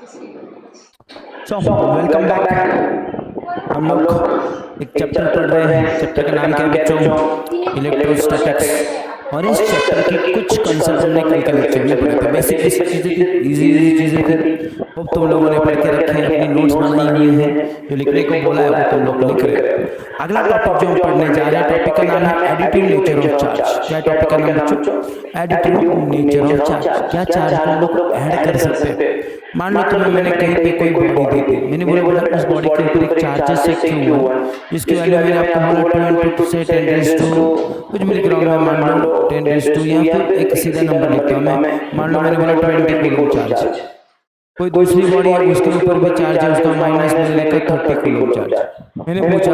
So welcome back. हम लोग एक चैप्टर पढ़ रहे हैं। चैप्टर का नाम क्या है बच्चों? इलेक्ट्रोस्टैटिक्स। और इस चैप्टर की कुछ कंसेप्ट हमने कल के लेक्चर में पढ़े थे। बेसिक बेसिक चीजें थी, इजी इजी चीजें थी। वो तुम लोगों ने पढ़ के रखे हैं, अपनी नोट्स बनाई हुई हैं। जो लिखने को बोला है वो तुम लोग लिख रहे हो। अगला टॉपिक जो हम पढ़ने जा रहे हैं, टॉपिक का नाम है एडिटिव नेचर ऑफ चार्ज। क्या टॉपिक का नाम बच्चों? Additive nature of charge. क्या चार्ज को हम लोग ऐड कर सकते हैं? मान लो तुम्हें मैंने कहीं पे कोई बॉडी दी थी, मैंने बोला उस बॉडी के ऊपर एक चार्जेस से क्यों हुआ, जिसकी वैल्यू मैंने आपको बोला 20 से 10 रेज़ टू कुछ भी लिख रहा हूँ मैं, मान लो 10 रेज़ टू, या फिर एक सीधा नंबर लिखता हूँ मैं, मान लो मैंने बोला 20 कूलम चार्ज। कोई दूसरी बॉडी है उसके ऊपर भी चार्ज है, उसका माइनस मैंने लिखा 30 कूलम चार्ज। मैंने पूछा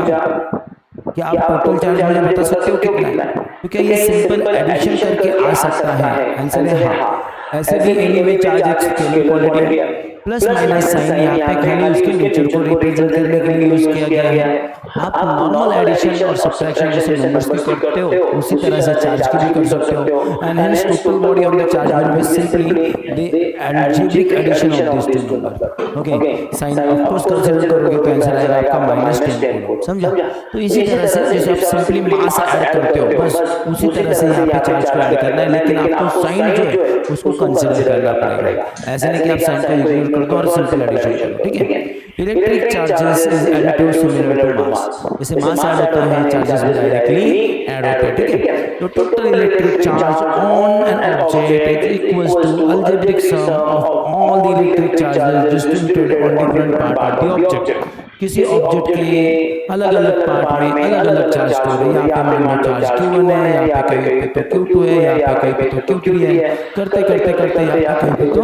कि आप टोटल चार्ज मुझे बता सकते हो कितना है? तो क्या ये सिंपल एडिशन करके आ सकता है? आंसर है हाँ। ऐसे भी एनीवे चार्ज एक स्केलर क्वांटिटी है, प्लस माइनस साइन यहाँ पे खाली उसके नेचर को रिप्रेजेंट करने के लिए यूज किया गया है। आप नॉर्मल एडिशन और सब्ट्रैक्शन जैसे नंबर्स की करते हो उसी तरह से चार्ज की भी कर सकते हो। And hence total body of the charge will be simply the algebraic addition of this two number. Okay, sign of course consider करोगे तो आंसर आएगा आपका -10 कूलम। समझा? तो इसी तरह से जैसे आप सिंपली मास ऐड करते हो, बस उसी तरह से यहाँ पे चार्ज को ऐड करना है, लेकिन आपको साइन जो है उसको कंसीडर करना पड़ेगा। ऐसे नहीं कि आप साइन को इग्नोर कर दो और सिंपल एडिशन करो। ठीक है? Electric charges is additive similar to mass. जैसे मास ऐड होता है, चार्जेस भी डायरेक्टली ऐड होते हैं। ठीक है? तो total electric charge on an object is equals to algebraic sum of all the electric charges distributed on different part of the object. किसी ऑब्जेक्ट के अलग अलग पार्ट में अलग अलग चार्ज स्टोर है। यहाँ पे मान लो चार्ज Q1 है, यहाँ पे कहीं पे तो Q2 है, यहाँ पे कहीं पे तो Q3 है, करते करते करते यहाँ पे कहीं पे तो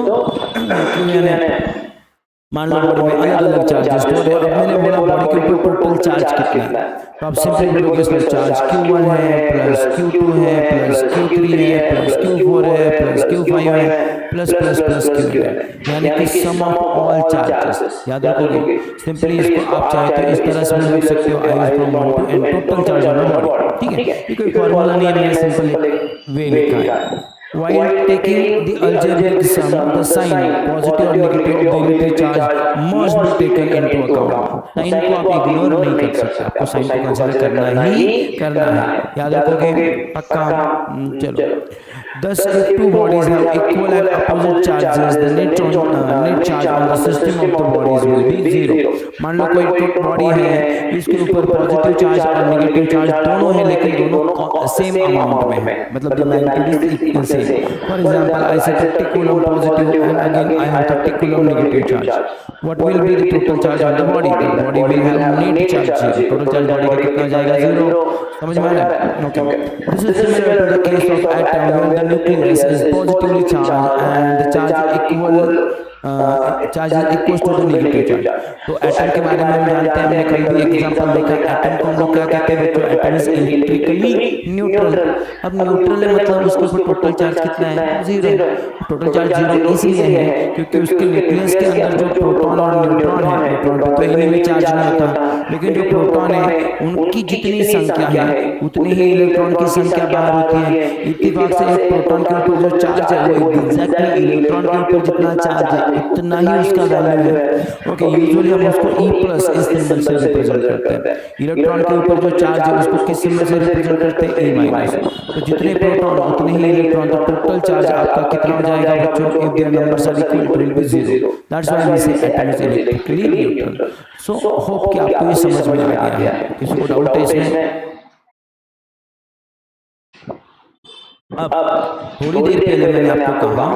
Qn है। मान लो बॉडी में अलग अलग चार्जेस स्टोर है। अब मैंने बोला बॉडी के ऊपर टोटल चार्ज कितना है, तो आप सिंपली बोलोगे इसमें चार्ज Q1 है, प्लस Q2 है, प्लस Q3 है, प्लस Q4 है, प्लस Q5 है, प्लस प्लस प्लस Q है, यानी कि सम ऑफ ऑल चार्जेस। याद रखोगे। सिंपली इसको आप चाहे तो इस तरह से भी लिख सकते हो, I from 1 to n total charge on the body. ठीक है? ये कोई फार्मूला नहीं है, मैंने सिंपल वे लिखा है। While taking the algebraic sum, the sign positive or negative of the electric charge must be taken into account. Sign को आप इग्नोर नहीं कर सकते, आपको साइन को कंसीडर करना ही करना है। याद रखोगे पक्का? चलो, thus if two bodies have equal and opposite charges, the net charge on the system of the bodies will be 0. मान लो कोई बॉडी है, इसके ऊपर पॉजिटिव चार्ज और नेगेटिव चार्ज दोनों है, लेकिन दोनों सेम अमाउंट में है, मतलब the magnitude is equal same. For example I से 30 coulomb positive and again I have 30 coulomb negative charge. What will be the total charge on the body? The body will have net charge 0। Total charge body का कितना हो जाएगा? 0। समझ में आ रहा है? Okay, this is similar to the case of atom when the nucleus is positively charge and the charge equal charge is equal to the negative charge. तो एटम के बारे में हम जानते हैं, हमने कल भी एग्जांपल देखा। एटम को हम लोग क्या कहते हैं बच्चों? Atom is electrically neutral. अब न्यूट्रल है मतलब उसके ऊपर टोटल चार्ज कितना है? 0। टोटल चार्ज 0 इसलिए है क्योंकि उसके न्यूक्लियस के अंदर जो प्रोटॉन और न्यूट्रॉन है, न्यूट्रॉन तो इन्हीं में चार्ज नहीं होता, लेकिन जो प्रोटॉन है उनकी जितनी संख्या है उतनी ही इलेक्ट्रॉन की संख्या बाहर होती है। इत्तेफाक से एक प्रोटॉन के ऊपर जो चार्ज है वो एग्जैक्टली इलेक्ट्रॉन के ऊपर जितना चार्ज है उतना ही उसका वैल्यू है। ओके, यूजुअली हम उसको E+ इस सिंबल से रिप्रेजेंट करते हैं। इलेक्ट्रॉन के ऊपर जो चार्ज है उसको किस सिंबल से रिप्रेजेंट करते हैं? E-। तो जितने प्रोटॉन उतने ही इलेक्ट्रॉन, तो टोटल चार्ज आपका कितना हो जाएगा बच्चों? If there numbers are equal it will be 0। That's why we say atom is electrically neutral. So hope कि आपको ये समझ में आ गया है। किसी को डाउट है इसमें? अब थोड़ी देर पहले मैंने आपको कहा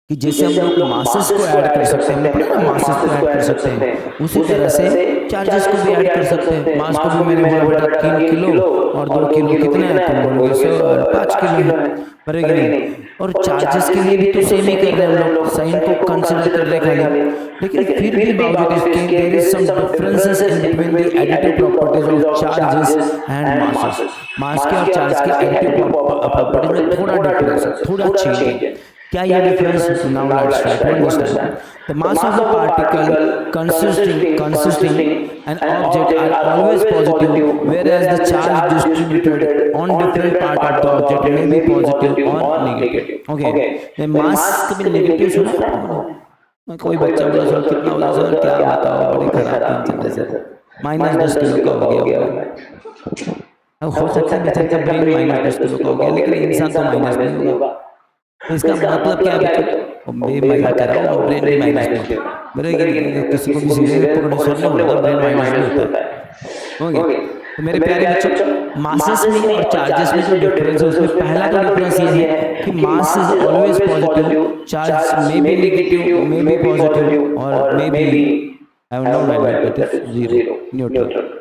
कि जैसे हम लोग मासेस को ऐड कर सकते हैं, मासेस को ऐड कर सकते हैं, उसी तरह से चार्जेस को भी ऐड कर सकते हैं। मास को भी मैंने बोला बेटा 3 किलो और 2 किलो कितने हैं? तुम बोलोगे सर 5 किलो है, पड़ेगा नहीं। और चार्जेस के लिए भी तो सेम ही कर रहे हैं हम लोग, साइन को कंसीडर कर रहे खाली, लेकिन फिर भी बावजूद इसके there is some differences in between the additive properties of charges and masses. Mass के और चार्ज के एडिटिव प्रॉपर्टीज में थोड़ा डिफरेंस है, थोड़ा चेंज है। क्या ये difference? Now let's try to understand. The mass of the particle consisting an object are always positive, whereas the charge distributed on different part of the object may be positive or negative. Okay, the mass कभी negative सुना? कोई बच्चा बोला sir कितना होगा sir, क्या बताओ बड़ी खराब टेंशन है सर, -10 किलो का हो गया होगा। अब हो सकता है बेचारे का ब्रेन -10 किलो का हो गया, लेकिन इंसान तो माइनस नहीं होगा। तो इसका मतलब क्या बच्चों, मैं मजाक कर रहा हूँ, ब्रेन भी माइनस नहीं होता, बोले किसी को भी सीधे पकड़ो सर ने बोला ब्रेन माइनस नहीं होता है। ओके, तो मेरे प्यारे बच्चों, मासेस में और चार्जेस में जो डिफरेंस है उसमें पहला तो डिफरेंस ये है कि mass is always positive, charge may be negative, may be positive और may be have no value, that is zero, neutral.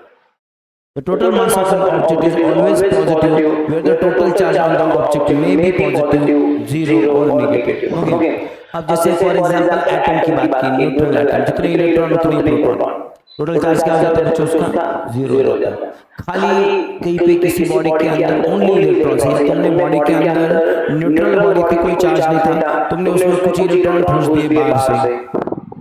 The total mass of an object is always positive, where the total charge on the object may be positive, zero or negative. Okay. अब जैसे for example atom की बात की, neutral atom, जितने electron उतने proton, total charge क्या हो जाता है बच्चों उसका, जीरो हो जाता है। खाली कहीं पे किसी बॉडी के अंदर ओनली इलेक्ट्रॉन है, तुमने बॉडी के अंदर न्यूट्रल बॉडी पे कोई चार्ज नहीं था, तुमने उसमें कुछ इलेक्ट्रॉन ठूस दिए बाहर से,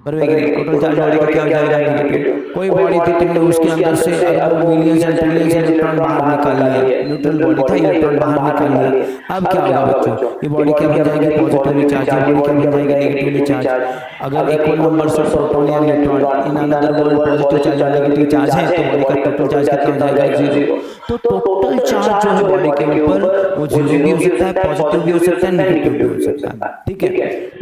टोटल चार्ज बॉडी का क्या हो जाएगा, नेगेटिव। कोई बॉडी थी तुमने उसके अंदर से अरबों मिलियंस एंड ट्रिलियंस इलेक्ट्रॉन बाहर निकाल लिया, न्यूट्रल बॉडी था, इलेक्ट्रॉन बाहर निकाल लिया। अब क्या होगा बच्चों, ये बॉडी क्या बन जाएगी, पॉजिटिवली चार्ज, ये बॉडी क्या बन जाएगी, नेगेटिवली चार्ज। अगर इक्वल नंबर्स ऑफ प्रोटॉन या electron in another word positive charge और नेगेटिव चार्ज है, तो बॉडी का टोटल चार्ज कितना हो जाएगा, जीरो। तो टोटल चार्ज जो है बॉडी के ऊपर वो जीरो भी हो सकता है, पॉजिटिव भी हो सकता है, नेगेटिव भी हो सकता है, ठीक है।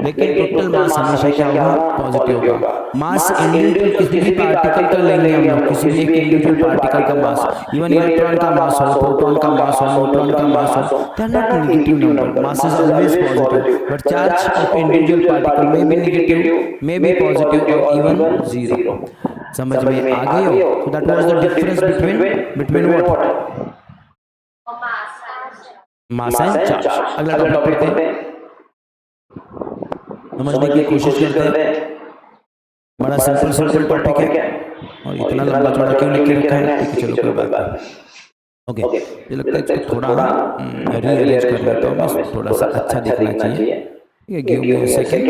लेकिन टोटल मास हमेशा क्या होगा, पॉजिटिव होगा। मास इंडिविजुअल किसी भी पार्टिकल का लेंगे हम लोग, किसी भी एक इंडिविजुअल पार्टिकल का मास, इवन इलेक्ट्रॉन का मास हो, प्रोटॉन का मास हो, न्यूट्रॉन का मास हो, they are not negative number, mass is always positive, but charge of individual particle may be negative, may be positive और इवन जीरो। समझ में आ गए हो? तो that was the difference between what, mass and charge. अगला topic पढ़ते हैं, समझने की कोशिश करते हैं। बड़ा सिंपल टॉपिक है और इतना लंबा चौड़ा क्यों लिख के रखा है, चलो कोई बात नहीं। ओके, ये लगता है इसको थोड़ा रीअरेंज कर लेता हूँ मैं, थोड़ा सा अच्छा दिखना चाहिए। ये गिव मी अ सेकंड।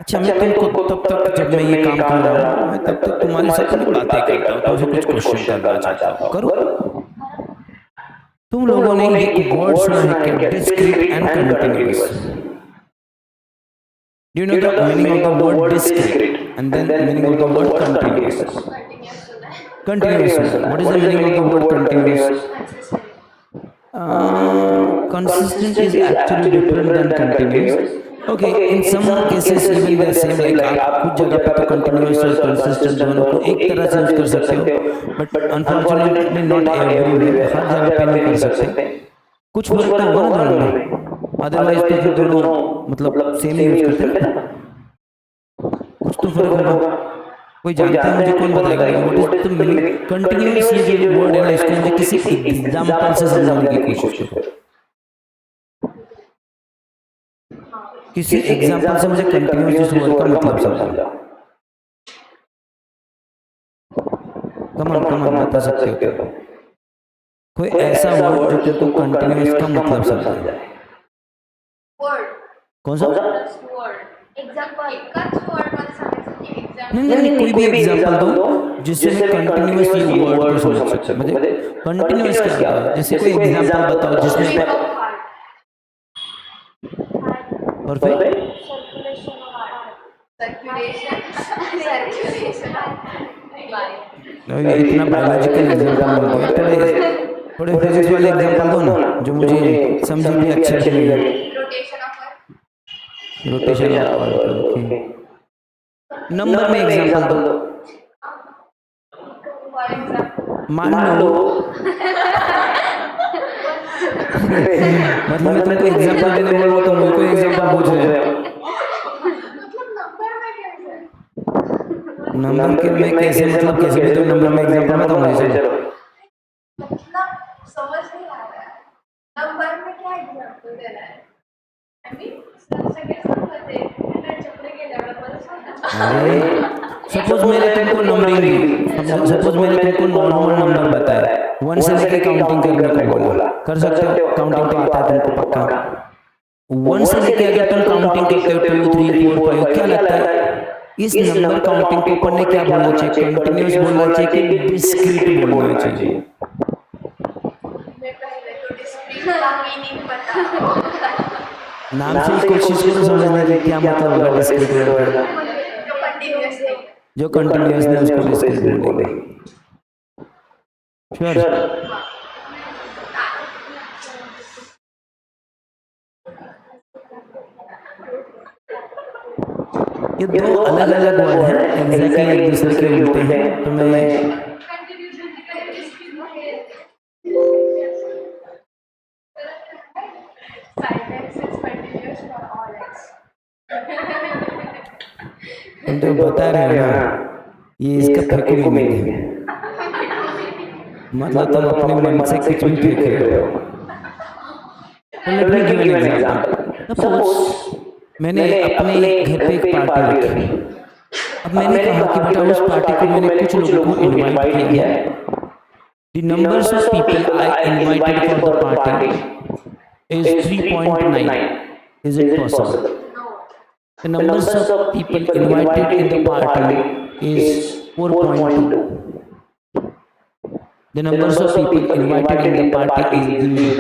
अच्छा, मैं तुमको तब तक जब मैं ये काम कर रहा हूँ, मैं तब तक तुम्हारे साथ कुछ बातें करता हूँ, तो कुछ क्वेश्चन करना चाहता हूँ, करो। तुम लोगों ने एक वर्ड सुना है क्या, discrete and continuous? Do you know the meaning of the word discrete and then meaning of the word continuous? Continuous. What is the meaning of the word continuous? Consistent is actually different than continuous. Okay, in some cases even they are same, like आप कुछ जगह पे तो continuous और consistent दोनों को एक तरह से यूज कर सकते हो, but unfortunately not everywhere, हर जगह पे नहीं कर सकते। कुछ फर्क तो होगा ना दोनों में, अदरवाइज तो फिर दोनों मतलब सेम यूज करते हैं, कुछ तो फर्क होगा। कोई जानता है मुझे, कौन बताएगा what is the meaning continuous? ये जो वर्ड है ना, इसको मुझे किसी एग्जांपल से समझाने की कोशिश करो, किसी एग्जांपल से मुझे कंटीन्यूअस इस वर्ड का मतलब समझाओ। कम ऑन बता सकते हो कोई ऐसा वर्ड जो तुमको कंटीन्यूअस का मतलब समझाए। कौन सा एग्जांपल? नहीं, कोई भी एग्जांपल दो जिससे मैं कंटीन्यूअस ये वर्ड को समझ सकूं। मुझे कंटीन्यूअस क्या होता है, जैसे कोई एग्जांपल बताओ जिसमें परफेक्ट इतना बायोलॉजिकल एग्जांपल दो, थोड़े फिजिक्स वाले एग्जांपल दो ना जो मुझे समझ में अच्छे लगेंगे। रोटेशन नंबर में एग्जांपल दो, मान लो मतलब मैं तुमको एग्जांपल देने बोल रहा हूँ, तुम मुझको एग्जांपल पूछ रहे हो। नंबर के में कैसे, मतलब कैसे भी तुम नंबर में एग्जांपल बताओ मुझे, समझ नहीं आ रहा है नंबर में क्या एग्जांपल देना है। सपोज मैंने तुमको नंबरिंग दी, सपोज मैंने तुमको नॉर्मल नंबर बताया, 1 से लेके काउंटिंग करने को बोला, कर सकते हो? काउंटिंग तो आता है तुमको पक्का। 1 से लेके अगर तुम काउंटिंग करते हो 2 3 4 5, क्या लगता है इस नंबर काउंटिंग को पढ़ने क्या बोलना चाहिए, कंटीन्यूअस बोलना चाहिए कि डिस्क्रीट बोलना चाहिए? मैं पहले तो डिस्क्रीट का मीनिंग बता। नाम से ही कोशिश करो समझने की क्या मतलब होगा डिस्क्रीट वर्ड का। जो कंटिन्यूअसली जो कंटिन्यूअसली उसको डिस्क्रीट बोले। श्योर। ये दो अलग अलग वर्ड हैं, एग्जैक्टली एक दूसरे के उल्टे हैं, तो मैं Silence is continuous for all x. तुम जो बता रहे हो ना ये इसका फेंको मीनिंग है, मतलब तुम अपने मन से कुछ भी फेंक रहे हो। तो let me give an example. Suppose मैंने अपने घर पे एक पार्टी रखी, अब मैंने कहा कि बेटा उस पार्टी को मैंने कुछ लोगों को इनवाइट किया है। The numbers of people I invited for the party is 3.9. Is it possible? The numbers of people invited in the party is 4.2. The numbers of people invited in the party is did.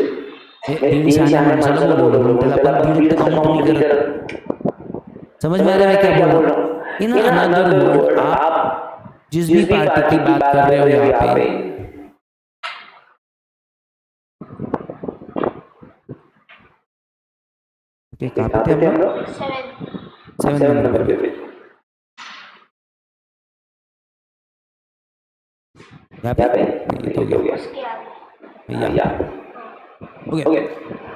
इंसान माणसाला बोलवलं त्याला आपण दीड count नाही करत। समझ में आ रहा है क्या बोल रहा हूँ? इन अनदर वर्ड आप जिस भी पार्टी की बात कर रहे हो यहाँ पे कहाँ पे थे हम लोग? 7 नंबर पे। यहाँ पे ये तो हो गया भैया। ओके,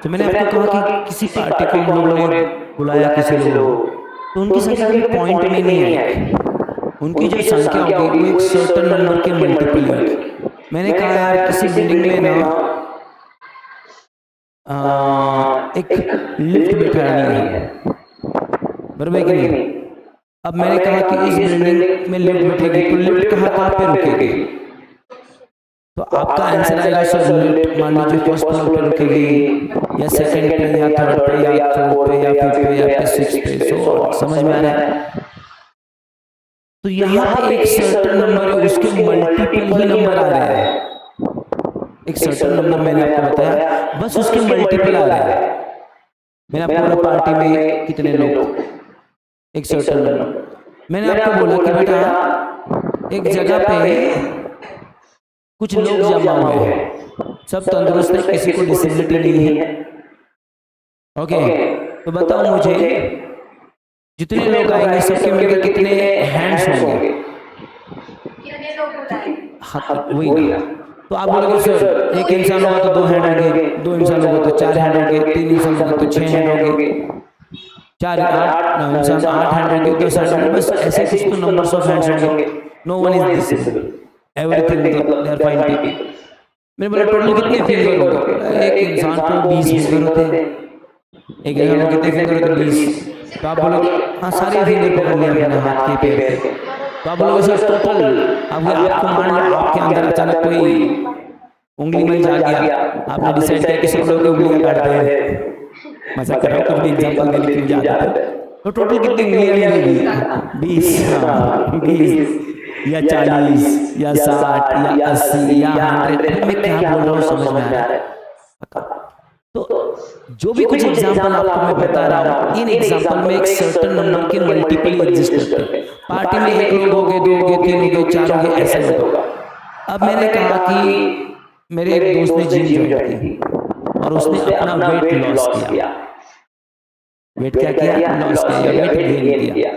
तो मैंने आपको कहा कि किसी पार्टी को हम लोगों ने बुलाया किसी लोग, तो उनकी संख्या कभी पॉइंट में नहीं आई, उनकी जो संख्या होगी वो एक सर्टेन नंबर के मल्टीपल है। मैंने कहा यार किसी बिल्डिंग में ना एक लिफ्ट बैठानी है, बराबर है कि नहीं? अब मैंने कहा कि इस बिल्डिंग में लिफ्ट बैठेगी तो लिफ्ट कहाँ पे रुकेगी? तो आपका आंसर आएगा सर लिफ्ट मान लीजिए फर्स्ट फ्लोर पे रुकेगी या सेकंड पे या थर्ड पे या फोर्थ पे या फिफ्थ पे या फिर सिक्स्थ पे। सो समझ में आ रहा है? तो यहाँ पे एक सर्टेन नंबर है, उसके मल्टीपल ही नंबर आ रहे हैं। एक सर्टेन नंबर मैंने आपको बताया, बस उसके मल्टीपल आ रहे हैं। मैंने आपको बोला पार्टी में कितने लोग, एक सर्टेन नंबर। मैंने आपको बोला कि बेटा एक जगह पे कुछ लोग जमा हुए हैं, सब तंदुरुस्त है, किसी को डिसेबिलिटी नहीं है। ओके, तो बताओ मुझे जितने लोग आएंगे सबके मिलकर कितने हैंड्स होंगे? कितने लोग बुलाए? हाँ वही ना। तो आप बोलोगे सर एक इंसान होगा तो 2 हैंड होंगे, 2 इंसान होगा तो 4 हैंड होंगे, 3 इंसान होगा तो 6 हैंड होंगे, 4 8 इंसान 8 हैंड होंगे, 10 हैंड होंगे, बस ऐसे कुछ तो नंबर्स ऑफ हैंड्स होंगे। No one is disable, everything मतलब दे आर फाइन पीपल। मैंने बोला टोटल कितने फिंगर होंगे? एक इंसान को 20 फिंगर होते हैं। एक इंसान को कितने फिंगर होते हैं? 20। तो आप बोलोगे हाँ सारे फिंगर पकड़ लिया मैंने हाथ के पैर के। तो आप बोलोगे सर टोटल, अब आपको मान लो आपके अंदर अचानक कोई उंगली में जा गया, आपने डिसाइड किया कि सब लोग उंगलियां काट रहे हैं, मजाक कर रहा हूँ, कुछ भी एग्जांपल देने के लिए याद आता है। तो टोटल कितनी उंगलियां लगेगी? 20 या 40 या 60 या 80 या 100। मैं क्या बोल रहा हूँ समझ में आ रहा है? तो जो भी कुछ एग्जांपल आपको मैं बता रहा हूँ, इन एग्जांपल में एक सर्टेन नंबर के मल्टीपल एग्जिस्ट करते हैं। पार्टी में 1 लोग हो गए, 2 हो गए, 3 हो गए, 4 हो गए, ऐसा होगा। अब मैंने कहा कि मेरे एक दोस्त ने जिम ज्वाइन की और उसने अपना वेट लॉस किया। वेट क्या किया? लॉस किया, वेट गेन किया।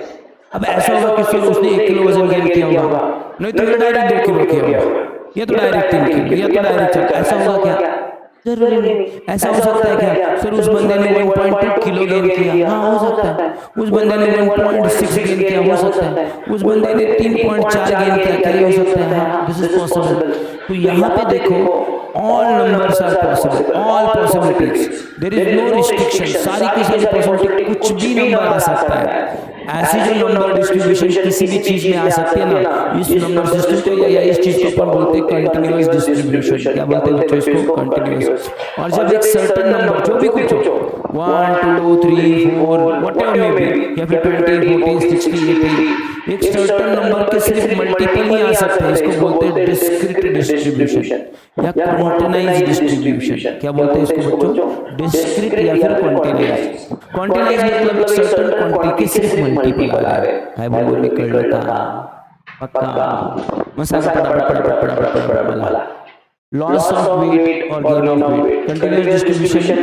अब ऐसा होगा कि फिर उसने 1 किलो वजन गेन किया होगा, नहीं तो डायरेक्ट 2 किलो किया होगा, या तो डायरेक्ट 3 किलो, या तो डायरेक्ट 4। ऐसा होगा क्या? जरूरी नहीं। ऐसा हो सकता है क्या फिर उस बंदे ने 1.2 किलो गेन किया? हाँ हो सकता है। उस बंदे ने 1.6 गेन किया, हो सकता है। उस बंदे ने 3.4 गेन किया, क्या हो सकता है? This is possible. तो यहाँ पे देखो all numbers are possible, all possibilities, there is no restriction, सारी की सारी पॉसिबिलिटी, कुछ भी नंबर आ सकता है। ऐसी जो नंबर डिस्ट्रीब्यूशन किसी भी चीज में आ सकती है ना, इस नंबर सिस्टम को या इस चीज को अपन बोलते हैं कंटिन्यूअस डिस्ट्रीब्यूशन। क्या बोलते हैं बच्चों इसको? कंटिन्यूअस। और जब एक सर्टेन नंबर जो भी कुछ हो 1 2 3 4 व्हाटएवर मे बी, या फिर 20 40 60 80, एक सर्टेन नंबर के सिर्फ मल्टीपल ही आ सकते हैं। इसको बोलते हैं डिस्क्रीट डिस्ट्रीब्यूशन या क्वांटिनाइज डिस्ट्रीब्यूशन। क्या बोलते हैं इसको बच्चों? डिस्क्रीट या फिर क्वांटिनाइज। क्वांटिनाइज मतलब एक सर्टेन क्वांटिटी के सिर्फ मल्टीपल आ रहे हैं। है बोलो निकल का पक्का मसाला पड़ा वाला। लॉस ऑफ वेट और gain of weight, continuous distribution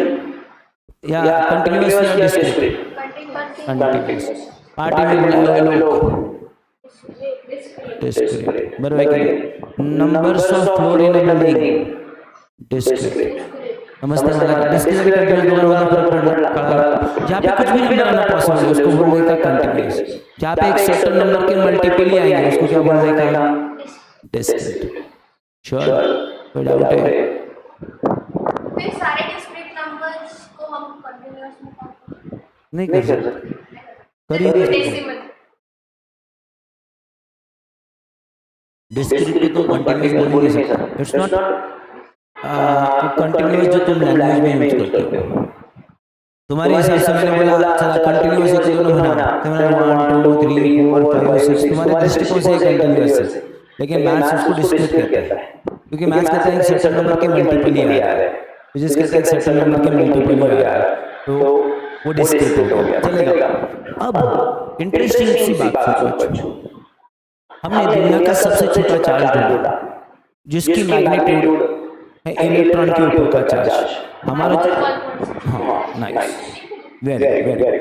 या कंटीन्यूअस या डिस्क्रीट? कंटीन्यूअस। पार्टी में बुलाए लोग डिस्क्रीट, बराबर है। Numbers of floor in a building discrete. नमस्ते वाला डिस्क्रीट कंटीन्यूअस दोनों वाला फर्क पड़ा। जहाँ पे कुछ भी नहीं बनाना पॉसिबल है उसको बोलने का कंटीन्यूअस। जहाँ पे एक सर्टेन नंबर के मल्टीपल ही आएंगे उसको क्या बोलने का? डिस्क्रीट। श्योर? कोई डाउट है? फिर सारे डिस्क्रीट नंबर्स को हम कंटीन्यूअस में काउंट नहीं कर सकते। करिए डेसिमल। डिस्क्रीट तो कंटीन्यूअस बोल नहीं सकते। इट्स नॉट कंटीन्यूअस जो तुम लैंग्वेज में यूज करते हो। तुम्हारे हिसाब से मैंने बोला चला कंटीन्यूअस एक दोनों बना, तुम्हारा 1 2 3 4 5 6 तुम्हारे दृष्टिकोण से कंटीन्यूअस है, लेकिन मैथ्स उसको डिस्क्रीट कहता है। क्योंकि मैथ्स कहता है एक सर्टेन नंबर के मल्टीपल ही आ रहा है, फिजिक्स कहता है एक सर्टेन नंबर के मल्टीपल ही आ रहा है, तो वो डिस्क्रीट हो गया। चलेगा। अब इंटरेस्टिंग सी बात सोचो, हमने दुनिया का सबसे छोटा चार्ज ढूंढा जिसकी मैग्नीट्यूड है इलेक्ट्रॉन के ऊपर का चार्ज। हमारा नाइस, वेरी वेरी।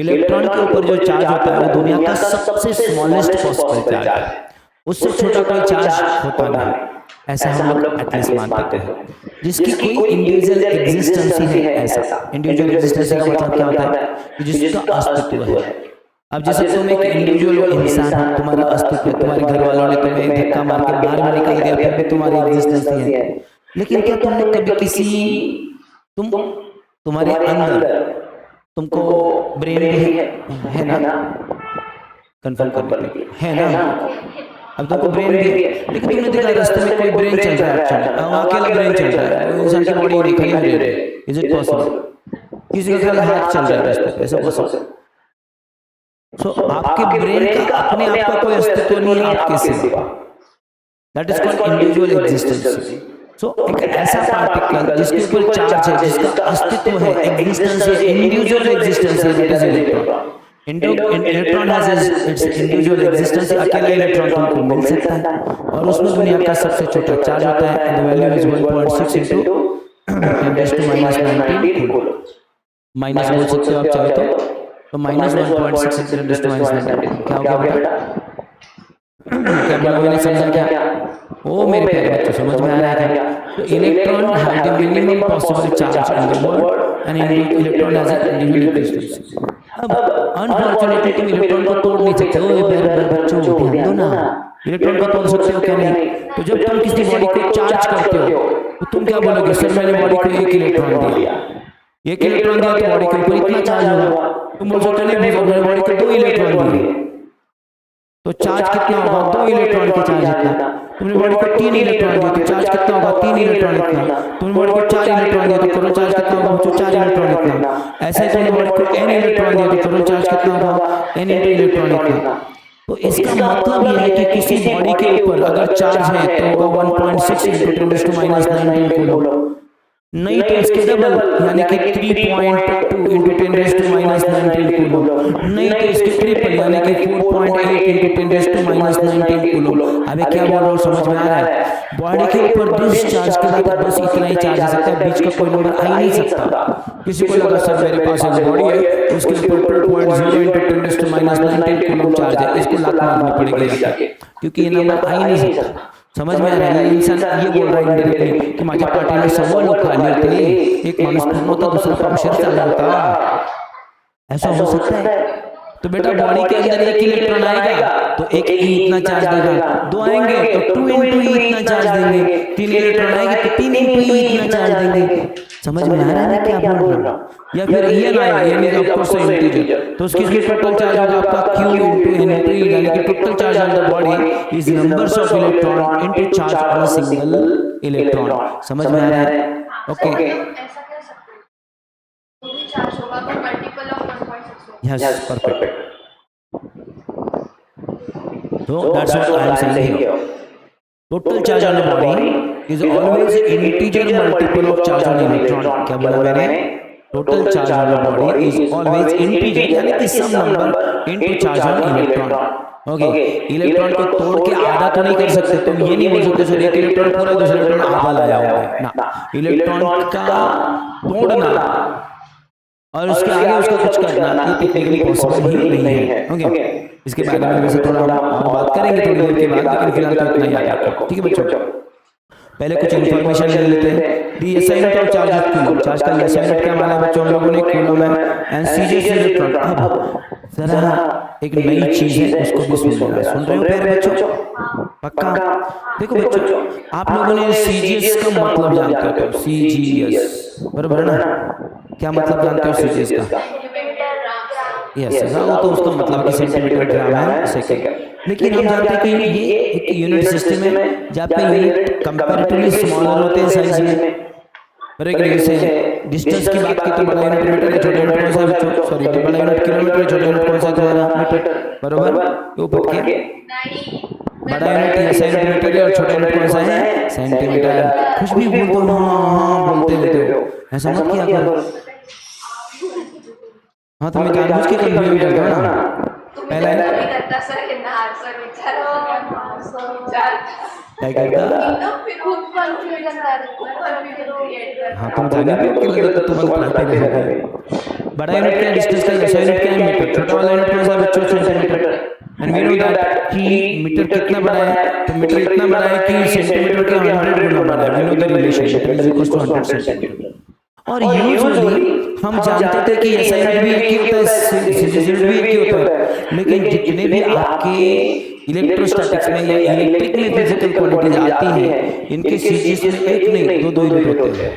इलेक्ट्रॉन के ऊपर जो चार्ज होता है वो दुनिया का सबसे स्मॉलेस्ट पॉसिबल चार्ज है। उससे छोटा कोई चार्ज होता नहीं, ऐसा हम लोग एटलीस्ट मानते हैं। जिसकी कोई इंडिविजुअल एग्जिस्टेंस ही है ऐसा। इंडिविजुअल एग्जिस्टेंस का मतलब क्या होता है? कि जिसका अस्तित्व है। अब जैसे तुम एक इंडिविजुअल इंसान हो, तुम्हारा अस्तित्व है, तुम्हारे घर वालों ने तुम्हें धक्का मार के बाहर में निकाल दिया, फिर भी तुम्हारी एग्जिस्टेंस ही है। लेकिन क्या तुमने कभी किसी तुम्हारे अंदर तुमको ब्रेन भी है ना? कंफर्म करने है ना? अब तुमको ब्रेन भी है, लेकिन तुमने देखा रास्ते में कोई ब्रेन चल रहा है, अकेला ब्रेन चल रहा है, इंसान की बॉडी नहीं खाली रह रही है। Is it possible? किसी का खाली हाथ चल रहा है रास्ते पे, ऐसा पॉसिबल? सो आपके ब्रेन का अपने आप का कोई अस्तित्व नहीं है आपके सिवा। That is called individual existence. So एक ऐसा पार्टिकल जिसके ऊपर चार्ज है, जिसका अस्तित्व है, एग्जिस्टेंस है, इंडिविजुअल एग्जिस्टेंस है, that is electron. Electron has its individual existence. अकेला इलेक्ट्रॉन तुमको मिल सकता है और उसमें दुनिया का सबसे छोटा चार्ज होता है and the value is 1.6 into 10⁻⁹ coulomb. Minus बोल सकते हो आप चाहे तो माइनस 1.6 into 10⁻⁹ क्या हो गया बेटा? क्या बोला मैंने, समझा क्या? ओ मेरे प्यारे बच्चों, समझ में आ रहा है क्या? तो electron has the minimum possible charge in the world and electron has an individual existence. अब अनफॉर्चुनेटली तुम इलेक्ट्रॉन को तोड़ नहीं सकते। ओ मेरे बच्चों ध्यान दो ना, इलेक्ट्रॉन को तोड़ सकते हो क्या? नहीं। तो जब तुम किसी बॉडी को चार्ज करते हो तो तुम क्या बोलोगे? सर मैंने बॉडी को 1 इलेक्ट्रॉन दिया, 1 इलेक्ट्रॉन दिया तो बॉडी के ऊपर इतना चार्ज होगा। तुम बोल सकते नहीं, मैंने बॉडी को 2 इलेक्ट्रॉन दिए तो चार्ज कितना होगा? 2 इलेक्ट्रॉन के चार्ज इतना। तुमने बॉडी को 3 इलेक्ट्रॉन दिए तो चार्ज कितना होगा? 3 इलेक्ट्रॉन इतना। तुमने बॉडी को 4 इलेक्ट्रॉन दिए तो टोटल चार्ज कितना होगा? बच्चों 4 इलेक्ट्रॉन इतना। ऐसे ही तुमने बॉडी को n इलेक्ट्रॉन दिए तो टोटल चार्ज कितना होगा? n into इलेक्ट्रॉन इतना। तो इसका मतलब यह है कि किसी बॉडी के ऊपर अगर चार्ज है तो होगा 1.6 into 10⁻⁹ कूलम। नहीं तो इसके डबल यानी कि 3.2 into 10⁻⁹ कूलम। नहीं तो इसके ट्रिपल यानी कि 4.8 into 10⁻⁹ कूलम। अबे क्या बोल रहा हूँ, समझ में आ रहा है? बॉडी के ऊपर जिस चार्ज के बाद बस इतना ही चार्ज आ सकता है, बीच का कोई नंबर आ ही नहीं सकता। किसी को लगा सर मेरे पास एक बॉडी है उसके ऊपर 2.0 into 10⁻⁹ कूलम चार्ज है, इसको लात मारनी पड़ेगी जाके, क्योंकि ये नंबर आ ही नहीं सकता। समझ में आ रहा है? इंसान ये बोल रहा है इंडायरेक्टली कि माझ्या पाटीला 100 लोग खाली होते, एक माणूस पूर्ण होता, दूसरा पंक्चर चालू होता। ऐसा हो सकता है? तो बेटा बॉडी के अंदर 1 इलेक्ट्रॉन आएगा तो 1 ई इतना चार्ज देगा, 2 आएंगे तो 2 into ई इतना चार्ज देंगे, 3 इलेक्ट्रॉन आएंगे तो 3 into ई इतना चार्ज देंगे। समझ में आ रहा है क्या बोल रहा हूँ? या फिर ये ना है, यानी ऑफ कोर्स इंटीजर, तो उसकी टोटल चार्ज होगा आपका q into n into e, यानी कि total charge on the body is numbers of electron into charge on a single electron. समझ में आ रहा है? ओके, ऐसा कह सकते हैं, तो भी charge yes perfect. So that's what I am saying here. Total charge on the body is always integer multiple of charge on electron. क्या बोला मैंने? Total charge on the body is always integer यानी कि some number into charge on electron. Okay, electron को तोड़ के आधा तो नहीं कर सकते. तुम ये नहीं बोल सकते सर एक इलेक्ट्रॉन पूरा दूसरा इलेक्ट्रॉन आधा लाया हुआ है ना. इलेक्ट्रॉन का तोड़ना और उसके आगे उसका कुछ करना ये टेक्निकली पॉसिबल ही नहीं है. ओके, इसके बारे में वैसे थोड़ा हम बात करेंगे थोड़ी देर के बाद, लेकिन फिलहाल तो इतना ही याद रखो. ठीक है बच्चों, पहले कुछ इन्फॉर्मेशन ले लेते हैं. The SI unit of charge of coulomb. Charge का एसआई यूनिट क्या माना है बच्चों हम लोगों ने? कूलम है. And CGS electron. अब जरा एक नई चीज है उसको भी सुन लेना. सुन रहे हो प्यारे बच्चों? पक्का? देखो बच्चों, आप लोगों ने सीजीएस का मतलब जानते हो. सीजीएस बराबर है ना? क्या मतलब जानते हो सीजीएस का? यस, वो तो उसका मतलब कि सेंटीमीटर ग्राम है सेकंड. लेकिन हम जानते हैं कि ये एक यूनिट सिस्टम है जहाँ पे यूनिट कंपैरेटिवली स्मॉलर होते हैं साइज में. बराबर से डिस्टेंस की बात की तो बड़ा यूनिट मीटर है, छोटा यूनिट कौन सा बच्चों? सॉरी, बड़ा यूनिट किलोमीटर है, छोटा यूनिट कौन सा तुम्हारा? मीटर. बराबर, ऊपर के बड़ा यूनिट है सेंटीमीटर और छोटा यूनिट कौन सा है? सेंटीमीटर. कुछ भी बोल दो हां बोलते रहते हो, ऐसा मत किया करो. हाँ तो मैं जानबूझ के कंफ्यूज करता हूँ ना. पहला क्या करता? हाँ तुम जाने पे तुम पढ़ते रहे. बड़ा यूनिट क्या? डिस्टेंस का. ऐसा यूनिट क्या है? मीटर. छोटा वाला यूनिट कौन सा बच्चों? Centimetre. And we know that कि मीटर कितना बड़ा है? तो मीटर इतना बड़ा है कि सेंटीमीटर का 100 गुना बड़ा है. We know the relationship is equal to 100 centimetre. और यूजुअली हम जानते थे कि ऐसा यूनिट भी एक ही होता है, सीजीएस यूनिट भी एक ही होता है. लेकिन जितने भी आपके इलेक्ट्रोस्टैटिक्स में या इलेक्ट्रिक में फिजिकल क्वांटिटीज आती हैं इनके सीजीएस में एक नहीं दो यूनिट होते हैं.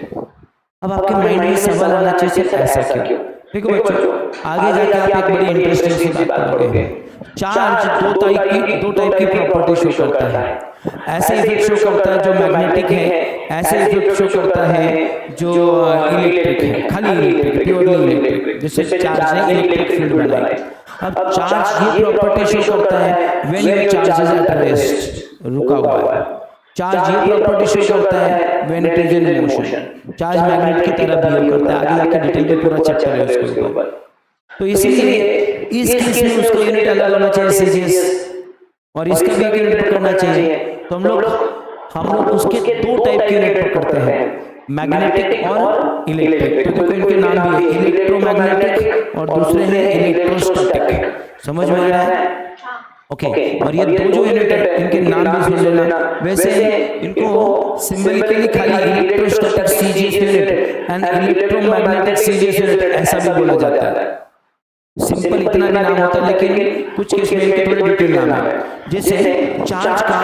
अब आपके माइंड में सवाल आना चाहिए ऐसा क्यों? देखो बच्चों, आगे जाके आप एक बड़ी इंटरेस्टिंग सी बात करोगे. चार्ज दो टाइप की प्रॉपर्टी शो करता है. ऐसे इफेक्ट शो करता है जो मैग्नेटिक है, ऐसे इफेक्ट शो करता है जो इलेक्ट्रिक है, खाली इलेक्ट्रिक, प्योरली इलेक्ट्रिक. जैसे चार्ज ने इलेक्ट्रिक फील्ड बनाई. अब चार्ज ये प्रॉपर्टी शो करता है when your charge is at rest, रुका हुआ है. चार्ज ये प्रॉपर्टी शो करता है when it is in motion. Charge magnet की तरह बिहेव करता है. आगे जाकर डिटेल में पूरा चैप्टर है उसके ऊपर. तो इसीलिए इस केस में उसका यूनिट अलग होना चाहिए सीजीएस, और इसका भी यूनिट पकड़ना चाहिए. तो हम लोग उसके दो टाइप के यूनिट पकड़ते हैं, मैग्नेटिक और इलेक्ट्रिक. तो देखो इनके नाम भी है, इलेक्ट्रोमैग्नेटिक और दूसरे हैं इलेक्ट्रोस्टैटिक. समझ में आ रहा है? ओके. और ये दो जो यूनिट है इनके नाम भी सुन लेना. वैसे इनको सिंबलिकली खाली electrostatic CGS unit and electromagnetic CGS unit ऐसा भी बोला जाता है. सिंपल इतना भी नाम होता है, लेकिन कुछ केस में इनके थोड़े डिटेल नाम है. जैसे चार्ज का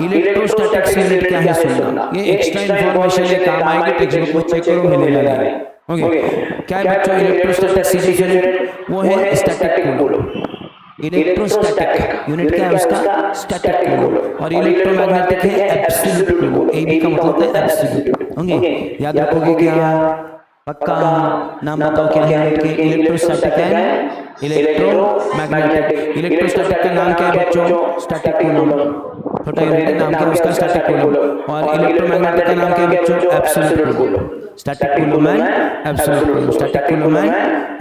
इलेक्ट्रोस्टैटिक यूनिट क्या है सुनना. ये एक्स्ट्रा इंफॉर्मेशन है, काम आएगी टेक्स्ट बुक में चेक करो, मिलेगा नहीं. ओके, क्या है बच्चों इलेक्ट्रोस्टैटिक सीजीएस यूनिट? वो है स्टैटिक कूलम. इलेक्ट्रोस्टैटिक यूनिट क्या है उसका? Static coulomb. और इलेक्ट्रोमैग्नेटिक है एब्सोल्यूट कूलम. एबी का मतलब होता है एब्सोल्यूट. ओके, याद रखोगे क्या? पक्का? नाम बताओ क्या है इनके? इलेक्ट्रोस्टैटिक है, इलेक्ट्रोमैग्नेटिक. इलेक्ट्रोस्टैटिक का नाम क्या है बच्चों? Static coulomb. छोटा यूनिट नाम क्या है उसका? Static coulomb. और इलेक्ट्रोमैग्नेटिक का नाम क्या है बच्चों? Absolute coulomb. Static coulomb and absolute coulomb. Static coulomb and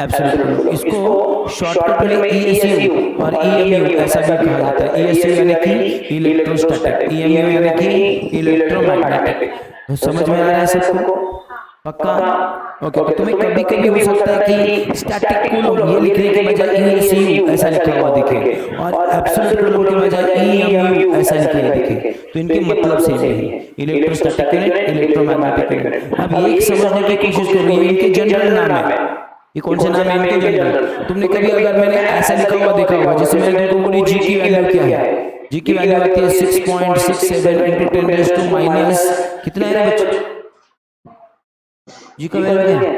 absolute coulomb. इसको शॉर्टकट में ईएसयू और ईएमयू ऐसा भी कहा जाता है. ईएसयू यानी कि इलेक्ट्रोस्टैटिक, ईएमयू यानी कि इलेक्ट्रोमैग्नेटिक. तो समझ में आ रहा है सबको? पक्का? ओके. तो तुम्हें कभी कभी हो सकता है कि स्टैटिक कूलम ये लिखने के बजाय ईएसयू ऐसा लिखा हुआ दिखे और एब्सोल्यूट कूलम के बजाय ईएमयू ऐसा लिखा दिखे. तो इनके मतलब सेम है, इलेक्ट्रोस्टैटिक यूनिट, इलेक्ट्रोमैग्नेटिक यूनिट. अब ये समझने की कोशिश करो, ये इनके जनरल नाम है. ये कौन से नाम है इनके जनरल? तुमने कभी अगर मैंने ऐसा लिखा हुआ देखा होगा, जैसे मैंने तुमको बोली जी की वैल्यू क्या है? जी की वैल्यू आती है 6.67 × 10⁻⁻ कितना है बच्चों? जी का वैल्यू क्या है?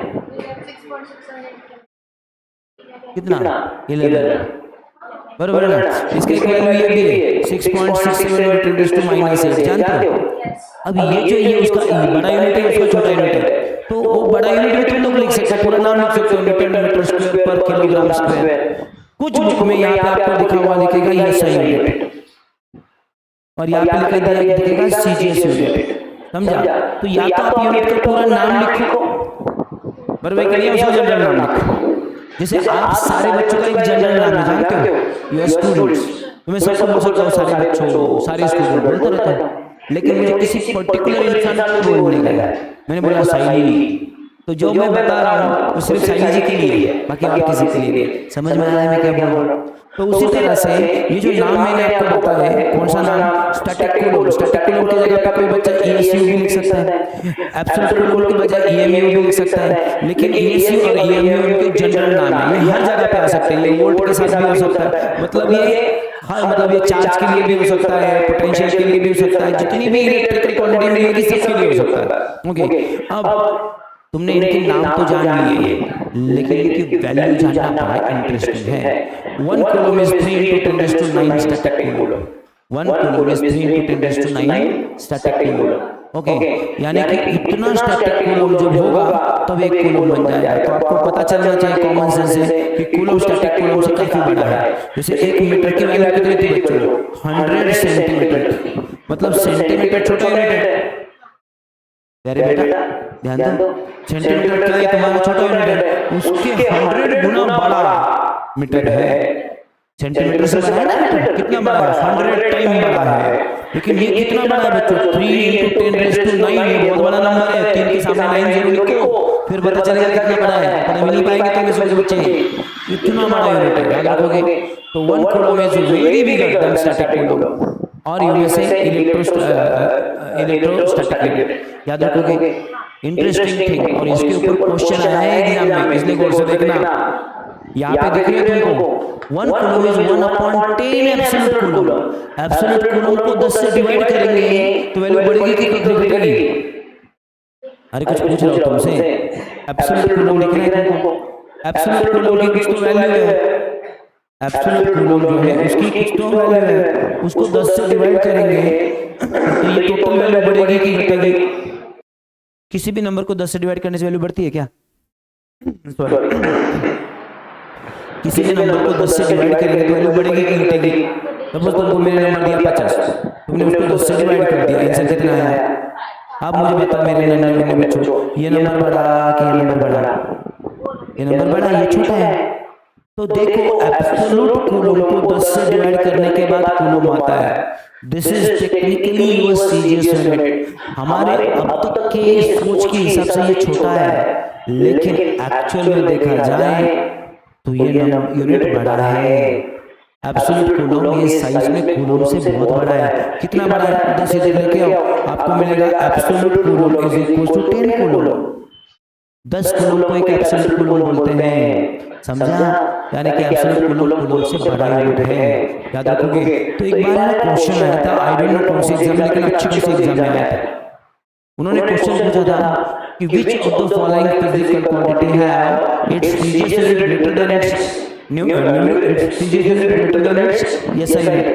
कितना? 11. बराबर है ना? इसका एक वैल्यू ये भी है 6.67 × 10⁻⁸. जानते हो? अब ये जो ये उसका बड़ा यूनिट है, उसका छोटा यूनिट है. तो वो बड़ा यूनिट भी तुम लोग लिख सकते हो, पूरा नाम लिख सकते हो, न्यूटन मीटर स्क्वायर पर किलोग्राम स्क्वायर। कुछ बुक में यहाँ पे आपको लिखा हुआ दिखेगा ये SI यूनिट, और यहाँ पे लिखा दिखेगा CGS यूनिट, समझा? तो या तो आप यूनिट का पूरा नाम लिखो, पर वही करिए उसका जनरल नाम लिखो। जैसे आप सारे बच्चों का एक जनरल नाम है, जानते हो, यूर स्टूडेंट्स, तो मैं सबको बोल सकता हूँ सारे बच्चों, सारे स्टूडेंट बोलता रहता हूँ, लेकिन मुझे किसी पर्टिकुलर इंसान को बोलने का है, मैंने बोला साइली, तो जो मैं बता रहा हूँ वो सिर्फ साइली जी के लिए है, बाकी और किसी के लिए नहीं। समझ में आ रहा है मैं क्या बोल रहा हूँ? तो उसी तरह से ये जो नाम मैंने आपको बताया है, कौन सा नाम, स्टैटिक कूलम, स्टैटिक कूलम की जगह पे कोई बच्चा ESU भी लिख सकता है, एब्सोल्यूट कूलम की बजाय EMU भी लिख सकता है, लेकिन ESU और EMU इनके जनरल नाम है, ये हर जगह पे आ सकते हैं, ये वोल्ट के साथ भी हो सकता है, मतलब ये चार्ज के लिए भी हो सकता है, पोटेंशियल के लिए भी हो सकता है, जितनी भी इलेक्ट्रिकल क्वांटिटी मिलेगी सबके लिए हो सकता है। ओके, अब तुमने इनके नाम तो जान लिए, लेकिन इनकी वैल्यू जानना बड़ा इंटरेस्टिंग है। 1 coulomb is 3 × 10⁹ static coulomb, 1 coulomb is 3 × 10⁹ static coulomb. Okay, यानी कि इतना स्टैटिक कूलम जब होगा तब 1 कूलम बन जाएगा। तो आपको पता चलना चाहिए कॉमन सेंस से कि कूलम स्टैटिक कूलम से काफी बड़ा है। जैसे 1 मीटर की वैल्यू कितनी थी बच्चों, 100 सेंटीमीटर, मतलब सेंटीमीटर छोटा यूनिट है प्यारे बेटा, ध्यान दो, सेंटीमीटर क्या है तुम्हारा छोटा यूनिट है, उसके 100 गुना बड़ा मीटर है। सेंटीमीटर से बड़ा है ना मीटर, कितना बड़ा है, 100 टाइम बड़ा है। लेकिन ये कितना बड़ा है बच्चों, 3 × 10⁹, ये बहुत बड़ा नंबर है। 3 के सामने 9 जीरो लिखो, फिर पता चलेगा कितना बड़ा है, पता भी नहीं पाएंगे तुम इसमें बच्चे, इतना बड़ा यूनिट है, याद रखोगे। तो 1 coulomb is very bigger than static coulomb, और इनमें से इलेक्ट्रोस्टैटिक यूनिट, याद रखोगे। इंटरेस्टिंग थिंग, और इसके ऊपर क्वेश्चन आया है एग्जाम में, इसलिए गौर से देखना। यहाँ पे दिख रही है तुमको 1 coulomb is 1/10 absolute coulomb. Absolute coulomb को 10 से डिवाइड करेंगे तो वैल्यू बढ़ेगी कि घटेगी? अरे कुछ पूछ रहा हूँ तुमसे, एब्सोल्यूट कूलम लिख रहे हैं तुमको, एब्सोल्यूट कूलम की कुछ तो वैल्यू है, एब्सोल्यूट कूलम जो है उसकी कुछ तो वैल्यू है, उसको 10 से डिवाइड करेंगे तो ये टोटल वैल्यू बढ़ेगी कि घटेगी? किसी भी नंबर को 10 से डिवाइड करने से वैल्यू बढ़ती है क्या? किसी भी नंबर को 10 से डिवाइड करेंगे तो वैल्यू बढ़ेगी कि घटेगी? सपोज तुमको मैंने नंबर दिया 50, तुमने उसको 10 से डिवाइड कर दिया, आंसर कितना आया? अब मुझे बता मेरे नंबर में बच्चों, ये नंबर बड़ा कि ये नंबर बड़ा? ये नंबर बड़ा, ये छोटा है। तो देखो एब्सोल्यूट कूलम को 10 से डिवाइड करने के बाद कूलम आता है। This is technically your CGS unit. हमारे अब तक के सोच के हिसाब से ये छोटा है, लेकिन एक्चुअल में देखा जाए तो ये यूनिट बड़ा है। एब्सोल्यूट कूलम ये साइज में कूलम से बहुत बड़ा है। कितना बड़ा है? 10 इधर लेके आओ, आपको मिलेगा absolute coulomb is equal to 10 coulomb. 10 coulomb को एक एब्सोल्यूट कूलम बोलते हैं, समझा? यानी कि एब्सोल्यूट कूलम कूलम से बड़ा यूनिट है, याद रखोगे। तो एक बार क्वेश्चन आया था, आई डोंट नो कौन सी एग्जाम, लेकिन अच्छी खासी एग्जाम में आया था। उन्होंने क्वेश्चन पूछा था कि which of the following physical quantity have its CGS unit greater than its CGS unit greater than its SI unit?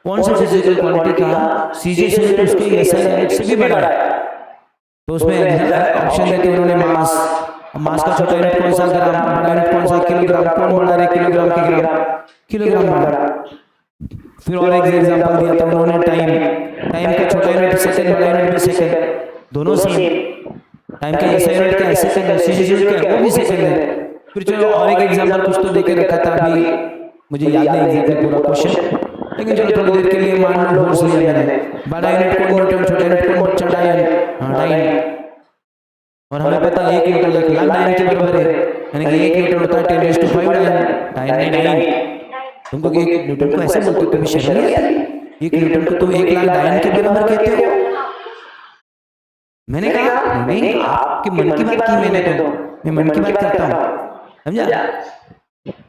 कौन सा फिजिकल क्वांटिटी का CGS unit उसके SI unit से भी बड़ा है? तो उसमें ऑप्शन देते उन्होंने मास, मास का छोटा यूनिट कौन सा, ग्राम, बड़ा यूनिट कौन सा, किलोग्राम। कौन बड़ा है, किलोग्राम की ग्राम? किलोग्राम बड़ा। फिर और एक एग्जांपल दिया था उन्होंने टाइम, टाइम का छोटा यूनिट सेकंड, बड़ा यूनिट भी सेकंड, दोनों सेम। टाइम का ऐसा यूनिट क्या है, सेकंड है, सीजीएस क्या है वो भी सेकंड है। फिर चलो और एक एग्जांपल कुछ तो देके रखा था, अभी मुझे याद नहीं एग्जैक्टली पूरा क्वेश्चन, लेकिन चलो थोड़ी देर के लिए मान लो होश लिया मैंने। बड़ा यूनिट कौन, न्यूटन, छोटा यूनिट कौन बच्चा, डायन। हाँ डायन, और हमें पता है 1 न्यूटन 1 लाख डायन के बराबर है, यानी कि 1 न्यूटन होता है 10⁵ डायन। डायन नहीं डायन, तुमको 1 न्यूटन को ऐसे बोलते हो, तुम्हें शर्म नहीं आती? 1 न्यूटन को तुम 1 लाख डायन के बराबर कहते हो? मैंने कहा नहीं, आपके मन की बात की मैंने, तो मैं मन की बात करता हूँ, समझा?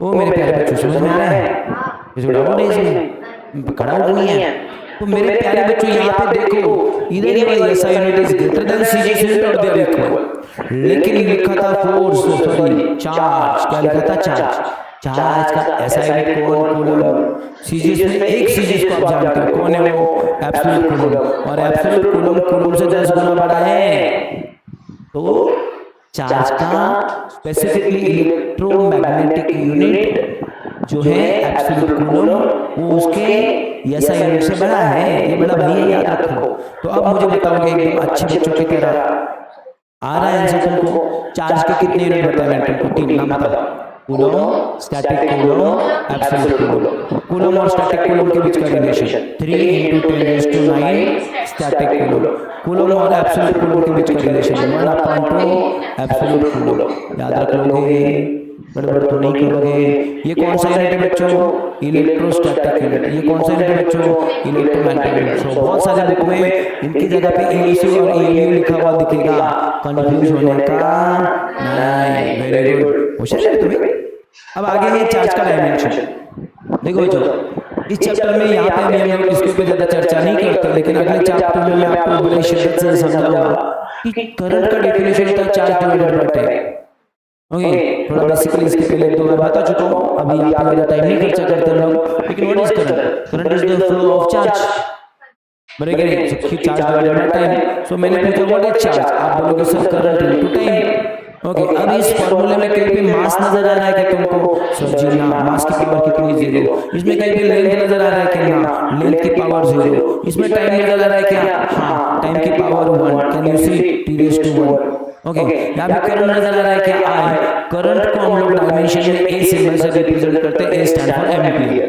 वो मेरे प्यारे बच्चों समझ में आ रहा है? खड़ा नहीं है। तो मेरे प्यारे बच्चों यहाँ पे देखो, इधर ही SI unit is greater than CGS unit और दे आर इक्वल, लेकिन लिखा था फोर्स, सॉरी चार्ज, क्या लिखा था? चार्ज। चार्ज का SI यूनिट कौन? कूलम। CGS में एक CGS को आप जानते हो कौन है, वो एब्सोल्यूट कूलम, और एब्सोल्यूट कूलम कूलम से 10 गुना बड़ा है। तो चार्ज का स्पेसिफिकली इलेक्ट्रोमैग्नेटिक यूनिट जो है एब्सोल्यूट कूलम, वो उसके ऐसा यूनिट से बड़ा है, ये बड़ा भाई है, याद रखो। तो अब मुझे बताओगे एकदम अच्छे बच्चों की तरह, आ रहा है आंसर तुमको? चार्ज के कितने यूनिट बताए मैंने तुमको? 3 नाम बताओ। Coulomb, static coulomb, absolute coulomb. Coulomb और स्टैटिक कूलम के बीच का रिलेशन 3 × 10⁹ स्टैटिक कूलम। कूलम और एब्सोल्यूट कूलम के बीच का रिलेशन 1/2 एब्सोल्यूट कूलम। याद रख लोगे, गड़बड़ तो नहीं करोगे। ये कौन सा यूनिट है बच्चों? Electrostatic unit. ये कौन सा यूनिट है बच्चों? Electromagnetic unit. सो बहुत सारे बुक में इनकी जगह पे ELC और ELU लिखा हुआ दिखेगा, कंफ्यूज होने का नहीं। वेरी गुड, क्वेश्चन है तुम्हें। अब आगे है चार्ज का डायमेंशन। देखो बच्चों, इस चैप्टर में यहाँ पे हम लोग इसके ऊपर ज्यादा चर्चा नहीं करते, लेकिन अगले चैप्टर में मैं आपको बड़े शिद्दत से समझाऊंगा कि करंट का डेफिनेशन होता है charge divided by time. Okay, थोड़ा बेसिकली इसके पहले 2 बार बता चुका हूँ, अभी यहाँ पे ज्यादा टाइम नहीं खर्चा करते लोग। लेकिन what is current? Current is the flow of charge, बराबर है? सो चार्ज डिवाइडेड बाय टाइम। सो मैंने पूछा व्हाट इज चार्ज, आप बोलोगे sir current into time. Okay, अब इस फॉर्मूले में कहीं पे मास नजर आ रहा है क्या तुमको? सर जी ना, मास की पावर कितनी? 0। इसमें कहीं पे लेंथ नजर आ रहा है क्या? ना, लेंथ की पावर 0। इसमें टाइम नजर आ रहा है क्या? हाँ, टाइम की power 1। Can you see? T⁻1। Okay, यहाँ पे करंट नजर आ रहा है क्या? I। करंट को हम लोग डायमेंशन में A सिंबल से रिप्रेजेंट करते हैं। A stand for ampere.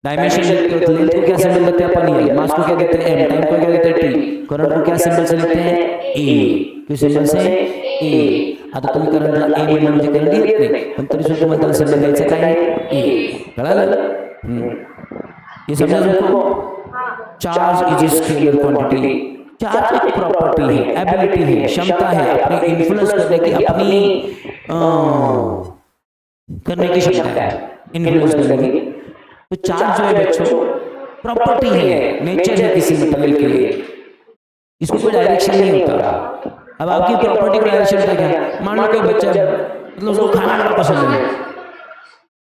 Dimension length को क्या सिंबल लिखते हैं अपन? मास को क्या कहते हैं? M। टाइम को क्या कहते हैं? T। करंट को क्या सिंबल से लिखते हैं? A। किस सिंबल से? A। आता तुम्ही करंटला A म्हणलं म्हणजे करंट येत नाही, पण तरी सुद्धा तुम्हाला त्याला सिंबल द्यायचं काय? A। कळालं? ये समझा तुमको? Charge is a scalar quantity. Charge एक प्रॉपर्टी है, एबिलिटी है, क्षमता है अपने इन्फ्लुएंस करने की, अपनी करने की क्षमता है, इन्फ्लुएंस करने की। तो चार्ज जो है बच्चों प्रॉपर्टी है, नेचर है किसी मटेरियल के लिए, इसको कोई डायरेक्शन नहीं होता। अब आपकी प्रॉपर्टी का डायरेक्शन होता है क्या? मान लो कोई बच्चा मतलब उसको खाना बड़ा पसंद है,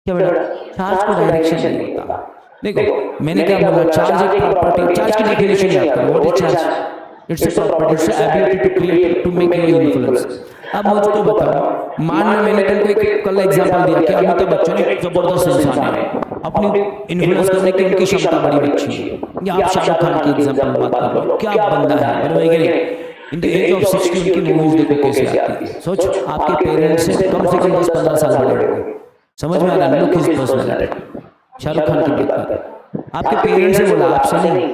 क्या बेटा? चार्ज को डायरेक्शन नहीं होता। देखो मैंने क्या बोला, चार्ज एक प्रॉपर्टी। चार्ज की डेफिनेशन याद करो, what is charge? It's a property, it's ability to create, to make your influence. अब मुझको बताओ, मान लो मैंने तुमको एक कल एग्जांपल दिया कि अमिताभ बच्चन एक जबरदस्त इंसान है, अपनी इन्फ्लुएंस करने की उनकी क्षमता बड़ी अच्छी है। या आप शाहरुख खान की एग्जांपल बात कर लो, क्या बंदा है, बराबर है? इन द एज ऑफ 60 उनकी मूवीज देखो कैसे आती है। सोच, आपके पेरेंट्स से कम 10-15 साल बड़े होंगे। समझ में आ रहा है? Look his personality. Shahrukh Khan की बात कर, आपके पेरेंट्स से बोला, आपसे नहीं,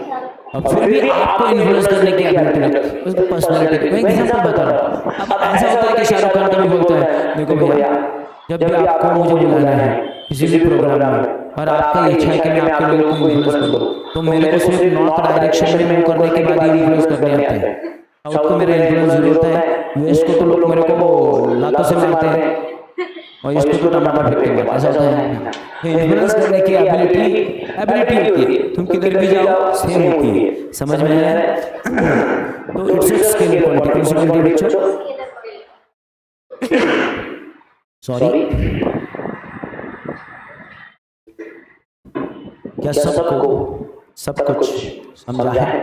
अब फिर भी आपको इन्फ्लुएंस करने की एबिलिटी, उस पर्सनालिटी। मैं एग्जांपल बता रहा हूँ। अब ऐसा होता है कि शाहरुख खान कभी बोलता है, देखो भैया जब भी आपको मुझे बुलाना है किसी भी प्रोग्राम में, और आपका इच्छा है कि मैं आपके लोगों को इन्फ्लुएंस करूँ, तो मेरे को सिर्फ नॉर्थ डायरेक्शन में मूव करने के बाद ही इन्फ्लुएंस करने आते हैं। साउथ को मेरा इन्फ्लुएंस जरूर होता है, वेस्ट को तो लोग मेरे को लातों से मारते हैं, और इसको तो टमाटर फेंकते हैं। ऐसा होता है। इन्फ्लुएंस करने की एबिलिटी होती है, तुम किधर भी जाओ सेम होती है। समझ में आया? तो इट्स ए स्केलर क्वांटिटी। कौन सी क्वांटिटी बच्चों? सॉरी, क्या सब कुछ समझा है?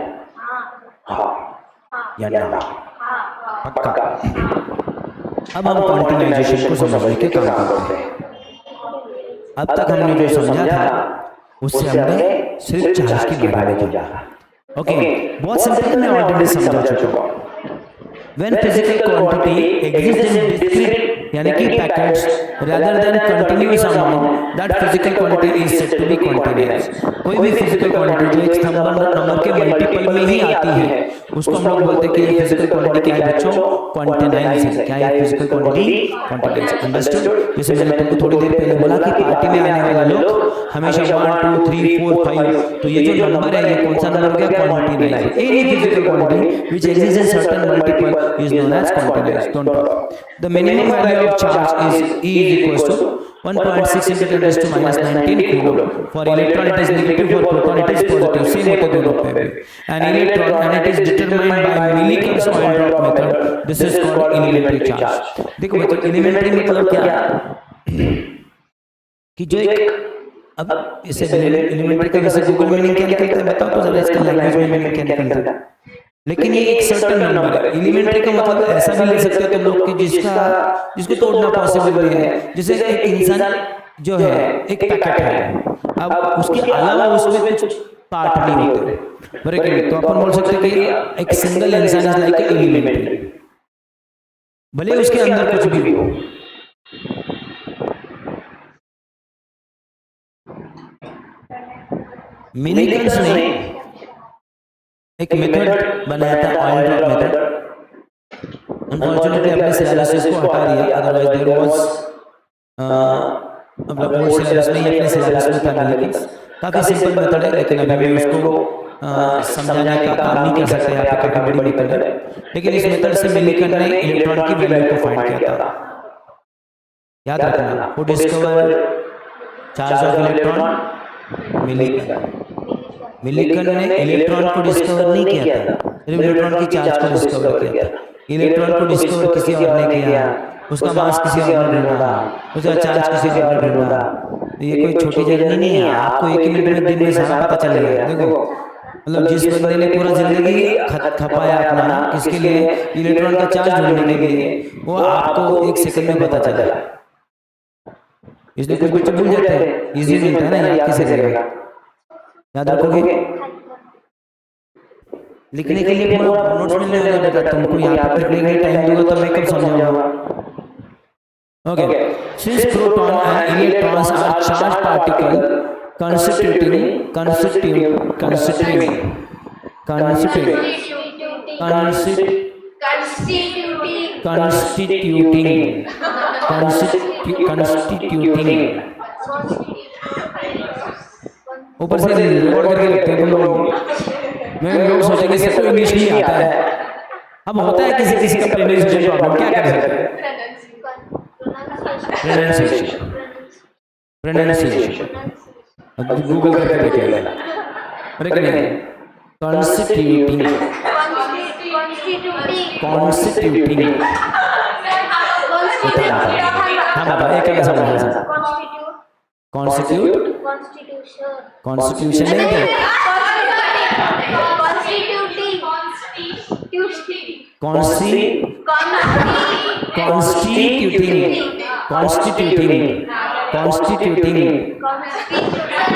या ना? पक्का? अब हम क्वांटिनाइजेशन को समझने के काम करते हैं। अब तक हमने जो समझा था उससे हमने सिर्फ चार्ज के बारे में जाना। ओके, बहुत सिंपल, मैं ऑलरेडी समझा चुका हूं। When physical quantity exist in discrete यानी कि packets rather than continuous amount, that physical quantity is said to be quantized. कोई भी फिजिकल क्वांटिटी जो एक नंबर के मल्टीपल में ही आती है, उसको हम लोग बोलते हैं कि ये फिजिकल क्वांटिटी क्या है बच्चों? क्वांटिनाइज है। क्या है फिजिकल क्वांटिटी? क्वांटिनाइज। अंडरस्टूड? जैसे मैंने तुमको थोड़ी देर पहले बोला कि पार्टी में आने वाले लोग हमेशा 1 2 3 4 5, तो ये जो नंबर है ये कौन सा नंबर क्या? Quantized. Any physical quantity which exist in certain multiple is known as quantized. Don't talk. The minimum value of charge is E equals to 1.6 × 10⁻19 coulomb. For electron it is negative, for proton it is positive. Same होते दोनों पे भी। And electron and it is determined by Millikan's oil drop method. This is called elementary charge. देखो बच्चों, elementary मतलब क्या? कि जो एक, अब इसे एलिमेंट्री का वैसे गूगल मीनिंग क्या निकलता है बताओ तो जरा, इसका लैंग्वेज में मीनिंग क्या निकलता है? लेकिन ये एक सर्टेन नंबर है। एलिमेंट्री का मतलब ऐसा भी ले सकते हो तुम लोग कि जिसको तोड़ना पॉसिबल नहीं है। जैसे एक इंसान जो है एक पैकेट है, अब उसके अलावा उसमें कुछ पार्ट नहीं होते, बराबर। तो अपन बोल सकते हैं कि एक सिंगल इंसान इज लाइक एलिमेंट्री, भले उसके अंदर कुछ भी हो। मिलीकंस ने एक मेथड बनाया था, ऑयल ड्रॉप मेथड। अनफॉर्चुनेटली अपने सिलेबस को हटा दिया, अदरवाइज देयर वाज मतलब ओल्ड सिलेबस में ही अपने सिलेबस में था मिलीकंस। काफी सिंपल मेथड है, लेकिन अभी मैं उसको समझाने का काम नहीं कर सकते, यहाँ पे काफी बड़ी मेथड है। लेकिन इस मेथड से मिलीकन ने इलेक्ट्रॉन की वैल्यू को फाइंड किया था। याद रखना, who discover charge of electron? Millikan. Millikan ने इलेक्ट्रॉन को डिस्कवर नहीं किया था, सिर्फ इलेक्ट्रॉन की चार्ज को डिस्कवर किया था। इलेक्ट्रॉन को डिस्कवर किसी और ने किया, उसका मास किसी और ने ढूंढा, उसका चार्ज किसी और ने ढूंढा। ये कोई छोटी जर्नी नहीं है, आपको एक ही मिनट में दिन में सारा पता चलेगा। देखो मतलब जिस बंदे ने पूरा जिंदगी खपाया अपना किसके लिए, इलेक्ट्रॉन का चार्ज ढूंढने के लिए, वो आपको एक सेकंड में पता चला। इसलिए कुछ बच्चे भूल जाते हैं, इजी मिलता है ना, याद कैसे रहेगा? याद रखोगे? लिखने के लिए पूरा नोट्स मिलने वाला बेटा, तुमको यहाँ पे लिखने के लिए टाइम दूंगा तो मैं कब समझाऊंगा? Okay, since proton and electrons are charge particle constituting ऊपर से रिकॉर्ड करके रखते हैं तुम लोग। मैं लोग सोचेंगे सबको इंग्लिश नहीं आता है। अब होता है किसी किसी का प्रोनाउंसिएशन प्रॉब्लम, क्या कर सकते हैं? प्रोनाउंसिएशन गूगल करके देखिएगा। अरे क्या है? कॉन्स्टिट्यूटिंग हाँ बाबा, एक कैसा बोल रहा है? कॉन्स्टिट्यूशन नहीं है, कॉन्स्टिट्यूटिंग।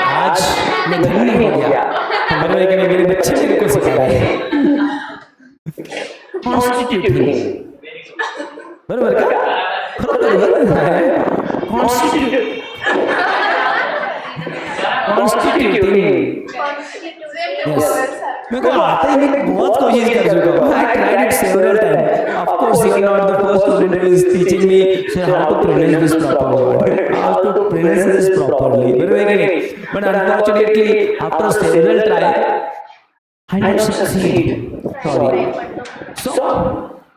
आज मैं धन्य हो गया, मेरे बच्चे मेरे को सिखा रहे हैं कॉन्स्टिट्यूटिंग, बराबर का? कॉन्स्टिट्यूटिंग। मेरे को आता ही नहीं, बहुत कोशिश कर चुका हूँ। I tried it several times. Of course, you are not the first student who is teaching me how to pronounce this proper word, how to pronounce this properly. But unfortunately, after several tries, I didn't succeed. Sorry. So,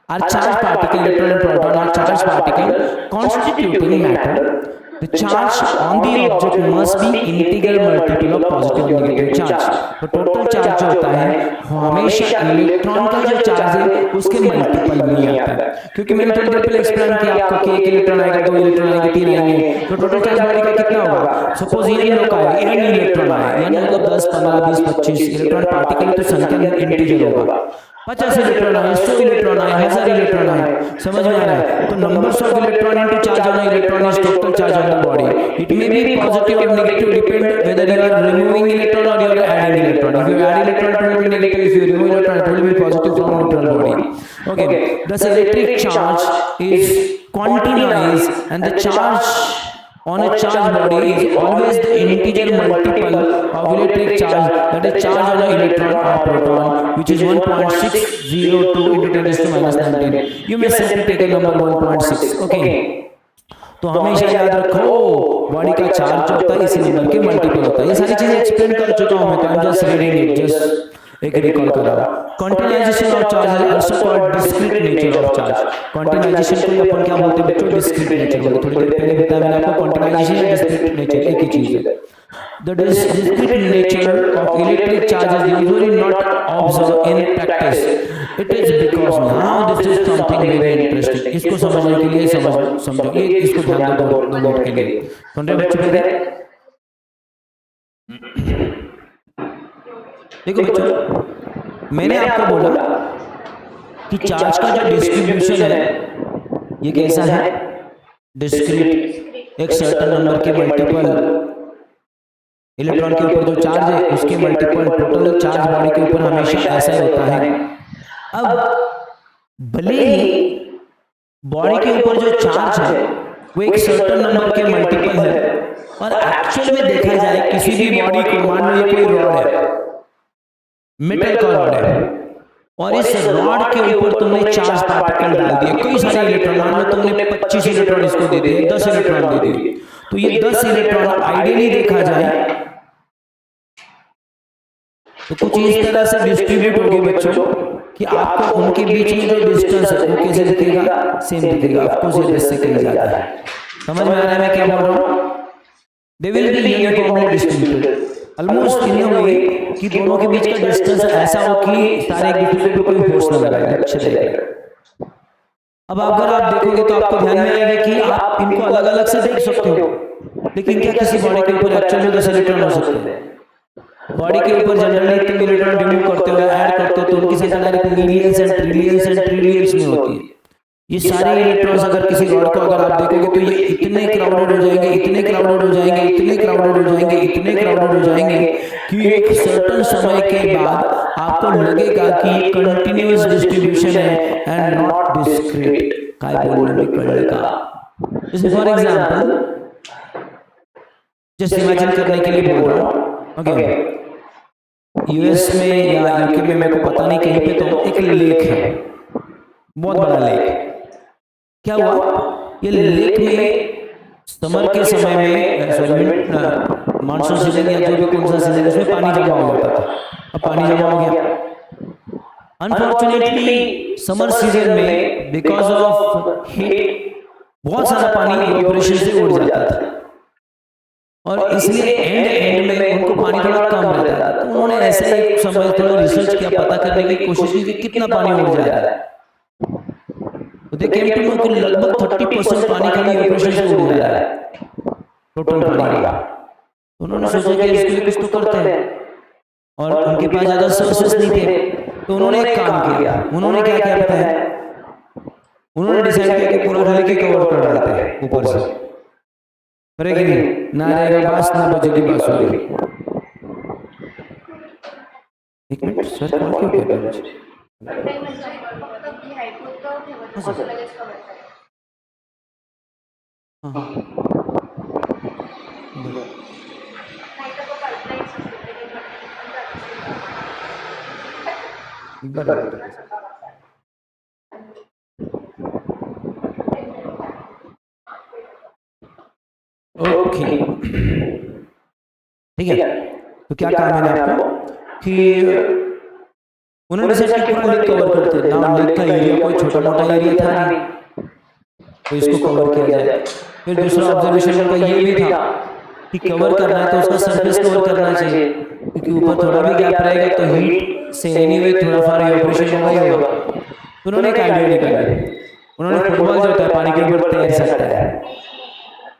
our charged particle, electron and proton, are charged particle constituting matter. The charge on the object must be integral multiple of positive or negative charge. तो total charge जो होता है हमेशा electron का जो charge है उसके multiple में आता है। क्योंकि मैंने थोड़ी देर पहले एक्सप्लेन किया आपको कि एक इलेक्ट्रॉन आएगा, दो इलेक्ट्रॉन आएंगे, तीन आएंगे, तो टोटल चार्ज बॉडी का कितना होगा? सपोज ये लोग आए, n इलेक्ट्रॉन आए, यानी मतलब 10, 15, 20, 25 इलेक्ट्रॉन पार्टिकल, तो संख्या इंटीजर होगा। 50 इलेक्ट्रॉन आए, 100 इलेक्ट्रॉन आए, 1000 इलेक्ट्रॉन आए, समझ में आ रहा है? तो numbers of electron into charge on electron is total charge on the body. It may be positive or negative depend whether you are removing electron or you are adding electron. If you add electron, it will be negative. If you remove electron, it will be positive from neutral body. Okay. Thus, electric charge is continuous, and the charge on a charged body is always the integer multiple of electric charge, that is charge on an electron or proton, which is 1.602 into 10 raised to minus 19. You may simply take a number 1.6. Okay. तो हमेशा याद रखो body का charge होता है इसी number के multiple होता है। ये सारी चीजें एक्सप्लेन कर चुका हूं मैं, तो जस्ट रीडिंग इट, जस्ट एक रिकॉल कर रहा हूं। Quantization of charge is also called discrete nature of charge. Quantization को अपन क्या बोलते हैं बच्चों? डिस्क्रीट नेचर बोलते हैं। थोड़ी देर पहले बताया मैंने आपको, क्वांटिनाइजेशन और डिस्क्रीट नेचर एक ही चीज है। The discrete nature of electric charge is usually not observed in practice. It is because now this is something very interesting. इसको समझने के लिए समझो ये, इसको ध्यान दो 2 मिनट के लिए। सुन रहे बच्चे मेरे? देखो बच्चों, मैंने आपको बोला कि चार्ज का जो डिस्ट्रीब्यूशन है ये कैसा है, डिस्क्रीट। एक सर्टेन नंबर के मल्टीपल इलेक्ट्रॉन के ऊपर जो चार्ज है उसके मल्टीपल टोटल चार्ज बॉडी के ऊपर हमेशा ऐसा ही होता है। अब भले ही बॉडी के ऊपर जो चार्ज है वो एक सर्टेन नंबर के मल्टीपल है, और एक्चुअल में देखा जाए किसी भी बॉडी को, मान लो ये कोई रॉड है, मेटल का रॉड है, और इस रॉड के ऊपर तुमने चार्ज पार्टिकल डाल दिए, कई सारे इलेक्ट्रॉन, मान लो तुमने 25 इलेक्ट्रॉन इसको दे दिए, 10 इलेक्ट्रॉन दे दिए, तो ये 10 इलेक्ट्रॉन आइडियली देखा जाए तो कुछ इस तरह से डिस्ट्रीब्यूट होगी बच्चों कि आपको उनके बीच में जो डिस्टेंस है वो कैसे दिखेगा, सेम दिखेगा, आपको से कहीं ज्यादा है। समझ में आ रहा है मैं क्या बोल रहा हूँ? They will be uniformly distributed almost in a way कि दोनों के बीच का डिस्टेंस ऐसा हो कि सारे एक दूसरे पे कोई फोर्स ना लगाए, लक्ष्य देगा। अब अगर आप देखोगे तो आपको ध्यान में आएगा कि आप इनको अलग अलग से देख सकते हो, लेकिन क्या किसी बॉडी के ऊपर एक्चुअल में 10 इलेक्ट्रॉन हो सकते हैं? बॉडी के ऊपर जनरली तुम इलेक्ट्रॉन रिमूव करते हो, ऐड करते हो, तो उनकी संख्या डायरेक्ट मिलियंस एंड ट्रिलियंस में होती है। ये सारे इलेक्ट्रॉन्स अगर किसी रॉड को अगर आप देखोगे तो ये इतने क्राउडेड हो जाएंगे, इतने क्राउडेड हो जाएंगे, इतने क्राउडेड हो जाएंगे, इतने क्राउडेड हो जाएंगे कि एक सर्टेन समय के बाद आपको लगेगा कि ये कंटिन्यूअस डिस्ट्रीब्यूशन है एंड नॉट डिस्क्रीट। काय बोलने में पड़ेगा। जैसे फॉर एग्जांपल जस्ट इमेजिन करने के लिए बोल रहा हूँ, ओके, यूएस में या यूके में मेरे को पता नहीं कहीं पे तो एक लेक है, बहुत बड़ा लेक। क्या हुआ, ये लेक में समर के समय में मानसून सीजन या जो भी कौन सा सीजन उसमें पानी जमा हो जाता था। अब पानी जमा हो गया, अनफॉर्चुनेटली समर सीजन में बिकॉज ऑफ हीट बहुत सारा पानी इवेपोरेशन से उड़ जाता था, और इसलिए एंड में उनको पानी थोड़ा कम रहता था। तो उन्होंने ऐसे एक समय थोड़ा रिसर्च किया, पता करने की कोशिश की कि कितना पानी उड़ जा रहा है। तो दे केम टू नो कि लगभग 30% पानी खाली इवेपोरेशन से उड़ जा रहा है, टोटल पानी का। तो उन्होंने सोचा कि इसके लिए कुछ तो करते हैं, और उनके पास ज्यादा सोर्सेस नहीं थे, तो उन्होंने एक काम किया। उन्होंने क्या किया पता है? उन्होंने डिसाइड किया कि पूरा लेक कवर कर डालते हैं ऊपर से, करेगी नहीं, ना रहेगा बांस ना बजेगी बांसुरी। एक मिनट सर, कॉल क्यों कर रहे हैं? ओके ठीक है, तो क्या कहा मैंने आपको कि उन्होंने डिसाइड किया पूरा लेक कवर करते हैं। नाउ लेक का एरिया कोई छोटा मोटा एरिया था नहीं, तो इसको कवर किया जाए। फिर दूसरा ऑब्जर्वेशन उनका ये भी था कि कवर करना है तो उसका सरफेस कवर करना चाहिए, क्योंकि ऊपर थोड़ा भी गैप रहेगा तो हीट से एनीवे थोड़ा फार इवेपोरेशन होगा ही होगा। तो उन्होंने एक आइडिया निकाला, उन्होंने फुटबॉल जो होता है पानी के ऊपर तैर सकता है,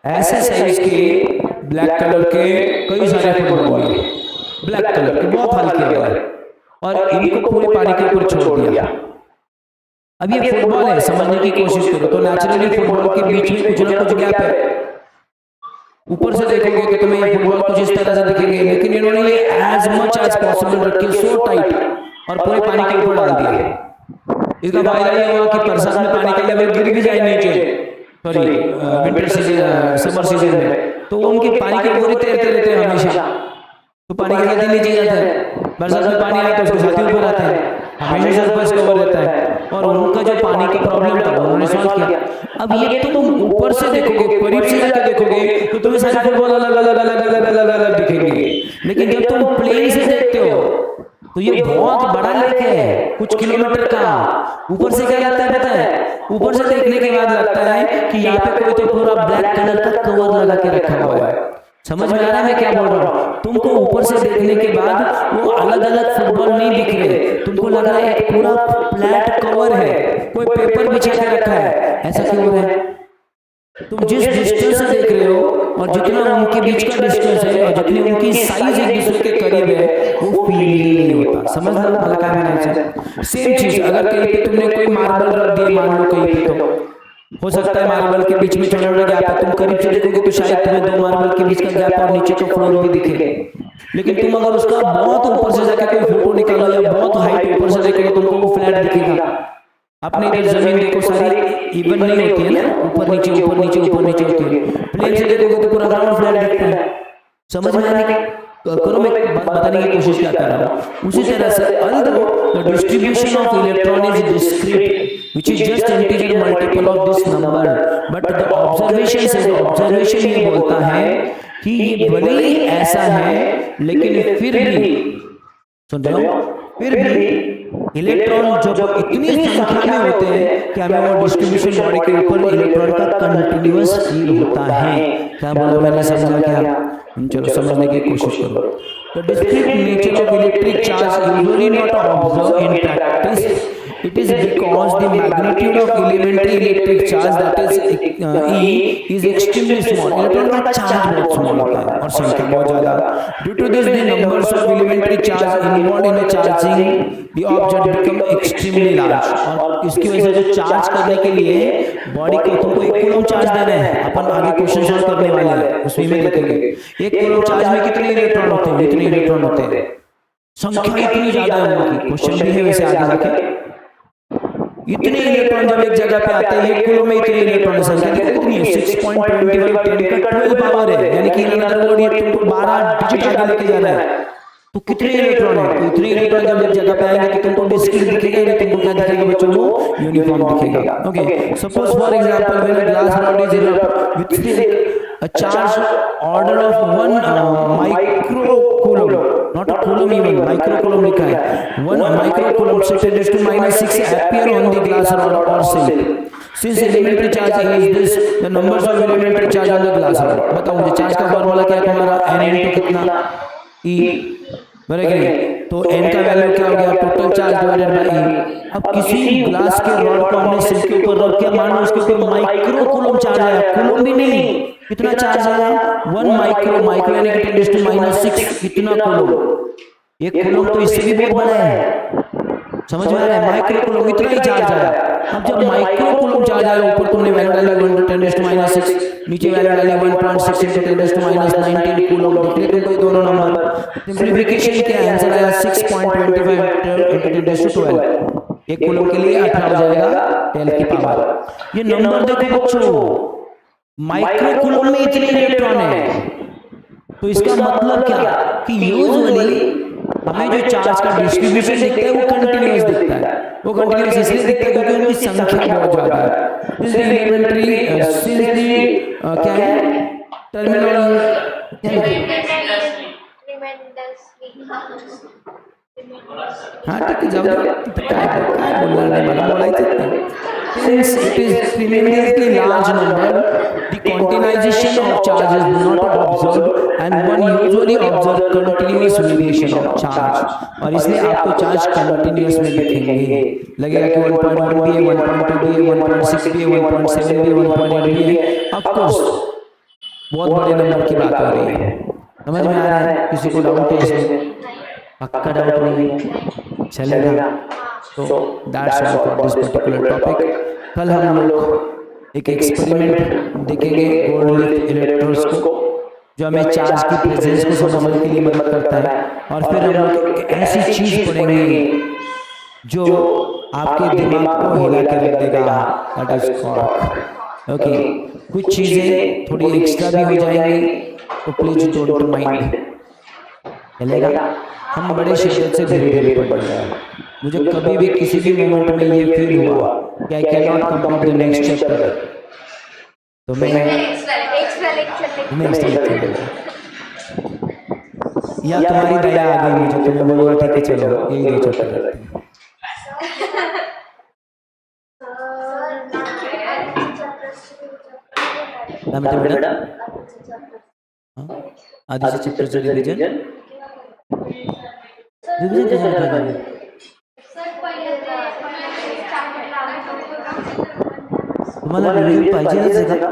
ऐसे साइज के ब्लैक कलर के कई सारे फुटबॉल लिए, ब्लैक कलर के बहुत हल्के वाले, और इनको पूरे पानी के ऊपर छोड़ दिया। अब ये फुटबॉल है, समझने की कोशिश करो तो नेचुरली फुटबॉल के बीच में कुछ ना कुछ गैप है। ऊपर से देखोगे तो तुम्हें ये फुटबॉल कुछ इस तरह से दिखेंगे, लेकिन इन्होंने ये एज मच एज पॉसिबल रखे, सो टाइट, और पूरे पानी के ऊपर डाल दिए। इसका फायदा ये हुआ कि बरसात में पानी का लेवल गिर भी जाए नीचे, sorry winter season summer season में, तो उनके पानी के ऊपर ही तैरते रहते हैं हमेशा, तो पानी के साथ ही नीचे जाता है। बरसात में पानी आया तो उसके साथ ही ऊपर आता है, हमेशा सरफेस कवर रहता है, और उनका जो पानी का प्रॉब्लम था उन्होंने सॉल्व किया। अब ये तुम ऊपर से देखोगे, करीब से जाकर देखोगे तो तुम्हें सारे फुटबॉल अलग अलग अलग अलग अलग अलग दिखेंगे, लेकिन जब तुम प्लेन से देखते हो तो ये बहुत बड़ा लेक है, कुछ किलोमीटर का। ऊपर से क्या लगता है पता है? ऊपर से देखने के बाद लगता है कि यहाँ पे कोई तो पूरा ब्लैक कलर का कवर लगा के रखा हुआ है। समझ में आ रहा है मैं क्या बोल रहा हूँ? तुमको ऊपर से देखने के बाद वो अलग अलग फुटबॉल नहीं दिख रहे, तुमको लग रहा है पूरा फ्लैट कवर है, कोई पेपर बिछा के रखा है। ऐसा क्यों हो रहा है? तुम जिस डिस्टेंस से देख रहे हो और जितना उनके बीच का डिस्टेंस है और जितनी उनकी साइज एक दूसरे के करीब है, वो इजीली नहीं होता। समझना मला काय म्हणायचं। सेम चीज अगर कहीं पे तुमने कोई मार्बल रख दिया मान लो कहीं पे, तो हो सकता है मार्बल के बीच में छोटा छोटा गैप है, तुम करीब से देखोगे तो शायद तुम्हें दो मार्बल के बीच का गैप और नीचे का फ्लोर भी दिखे, लेकिन तुम अगर उसका बहुत ऊपर से जाकर कोई फोटो निकालो या बहुत हाइट ऊपर से देखोगे तुमको वो फ्लैट दिखेगा। अपने इधर जमीन देखो सारी इवन नहीं होती है ना, ऊपर नीचे ऊपर नीचे ऊपर नीचे होती है। प्लेन से देखोगे तो पूरा ग्राउंड फ्लैट दिखता है। समझ में आने करो, मैं बताने की कोशिश क्या कर रहा हूँ। उसी तरह से although the distribution of electron is discrete, which is just integer multiple of this number, but the observation says, observation ये बोलता है कि ये भले ही ऐसा है लेकिन फिर भी, सुन रहे हो, फिर भी इलेक्ट्रॉन जब इतनी संख्या में होते हैं कि हमें वो डिस्ट्रीब्यूशन बॉडी के ऊपर इलेक्ट्रॉन का कंटिन्यूअस फील होता है। क्या बोला मैंने, समझा क्या? चलो समझने की कोशिश करो। The discrete nature of electric charge usually not observed in practice. It is because the magnitude of elementary electric charge, that is E, is extremely small. Electron का चार्ज बहुत स्मॉल होता है और संख्या बहुत ज्यादा। Due to this, the numbers of elementary charge involved in a charging the object become extremely large। और इसकी वजह से जो चार्ज करने के लिए बॉडी को तुमको 1 कूलम चार्ज देना है, अपन आगे क्वेश्चन सॉल्व करने वाले हैं उसमें में देखेंगे 1 कूलम चार्ज में कितने इलेक्ट्रॉन होते हैं, इतने इलेक्ट्रॉन होते हैं, संख्या इतनी ज्यादा है उनकी। क्वेश्चन भी है वैसे आगे जाके, इतने इलेक्ट्रॉन जब एक जगह पे आते हैं 1 कूलम में इतने इलेक्ट्रॉन संख्या कितनी है, 6.25 10 का 12 पावर है, यानी कि इन अदर वर्ड ये तुमको 12 डिजिट आगे लेके जाना है। तो कितने इलेक्ट्रॉन है, तो इतने इलेक्ट्रॉन जब एक जगह पे आएंगे तो तुमको डिस्क्रीट दिखेगा या तुमको क्या दिखेगा बच्चों को, यूनिफॉर्म दिखेगा। Okay, suppose for example when a glass rod is erupt with silk a charge order of 1 microcoulomb, not a coulomb even, microcoulomb लिखा है, 1 microcoulomb से 10 to -6 appear on the glass rod or silk. Since elementary charge is this, the numbers of elementary charge on the glass rod, बताओ मुझे charge का formula क्या है तुम्हारा, n into कितना E, बराबर है। तो n का वैल्यू क्या हो गया, total charge divided by E। अब किसी ग्लास के रॉड को हमने सिल्क के ऊपर रख के मान लो उसके ऊपर माइक्रोकूलम चार्ज आया, कूलम भी नहीं, कितना चार्ज आया 1 माइक्रो यानी कि 10 to -6, कितना कूलम, 1 कूलम तो इससे भी बहुत बड़ा है। समझ में आ रहा है, माइक्रोकूलम इतना ही चार्ज आया। अब जब माइक्रोकूलम चार्ज आया ऊपर तुमने वैल्यू डाली 10 to -6, नीचे वैल्यू डाली 1.6 into 10 to -19 कूलम, दिख रहे तुमको ये दोनों नंबर। सिंपलीफिकेशन क्या आंसर आया 6.25 into 10 to 12, 1 कूलम के लिए 18 हो जाएगा 10 की पावर। ये नंबर देखो बच्चों, माइक्रोकूलम में इतने इलेक्ट्रॉन है, तो इसका मतलब क्या कि यूजुअली हमें जो चार्ज का डिस्ट्रीब्यूशन दिखता है वो कंटिन्यूअस दिखता है। वो कंटिन्यूअस इसलिए दिखता है क्योंकि उनकी संख्या बहुत ज्यादा है। सिंस द एलिमेंट्री क्या है टर्मिनल, हाँ ठीक है, जाओ क्या बोलना है मला बोलायचं। Since it is tremendously large number, the quantization of charges is not observed and one usually observe continuous variation of charge। और इसलिए आपको चार्ज कंटिन्यूअस में दिखेंगे, लगेगा कि 1.1 भी है, 1.2 भी है, 1.6 भी है, 1.7 भी है, 1.8 भी है। ऑफ कोर्स बहुत बड़े नंबर की बात हो रही है, समझ में आ रहा है? किसी को डाउट है इसमें? पक्का डाउट नहीं है, चलेगा। तो that's all for this particular topic. कल हम लोग एक एक्सपेरिमेंट देखेंगे गोल्ड लिफ्ट इलेक्ट्रोड्स को, जो हमें चार्ज की प्रेजेंस को समझने के लिए मदद करता है। और फिर हम लोग एक ऐसी चीज पढ़ेंगे जो आपके दिमाग को हिला के रख देगा, दैट इज क्वार्क। ओके, कुछ चीजें थोड़ी एक्स्ट्रा भी हो जाएंगी, तो प्लीज डोंट माइंड, चलेगा? हम बड़े शिद्दत से धीरे धीरे पढ़ रहे हैं। मुझे कभी भी किसी भी मोमेंट में ये फील हुआ कि I can not complete the next chapter, तो मैं नेक्स्ट या तुम्हारी दया आ गई मुझे, तो मैं बोलूँगा ठीक है चलो यही 2 चैप्टर करते हैं। बेटा आधे से चैप्टर से रिवीजन कैसे करेंगे? तुम्हाला रिव्ह्यू पाहिजेच आहे का?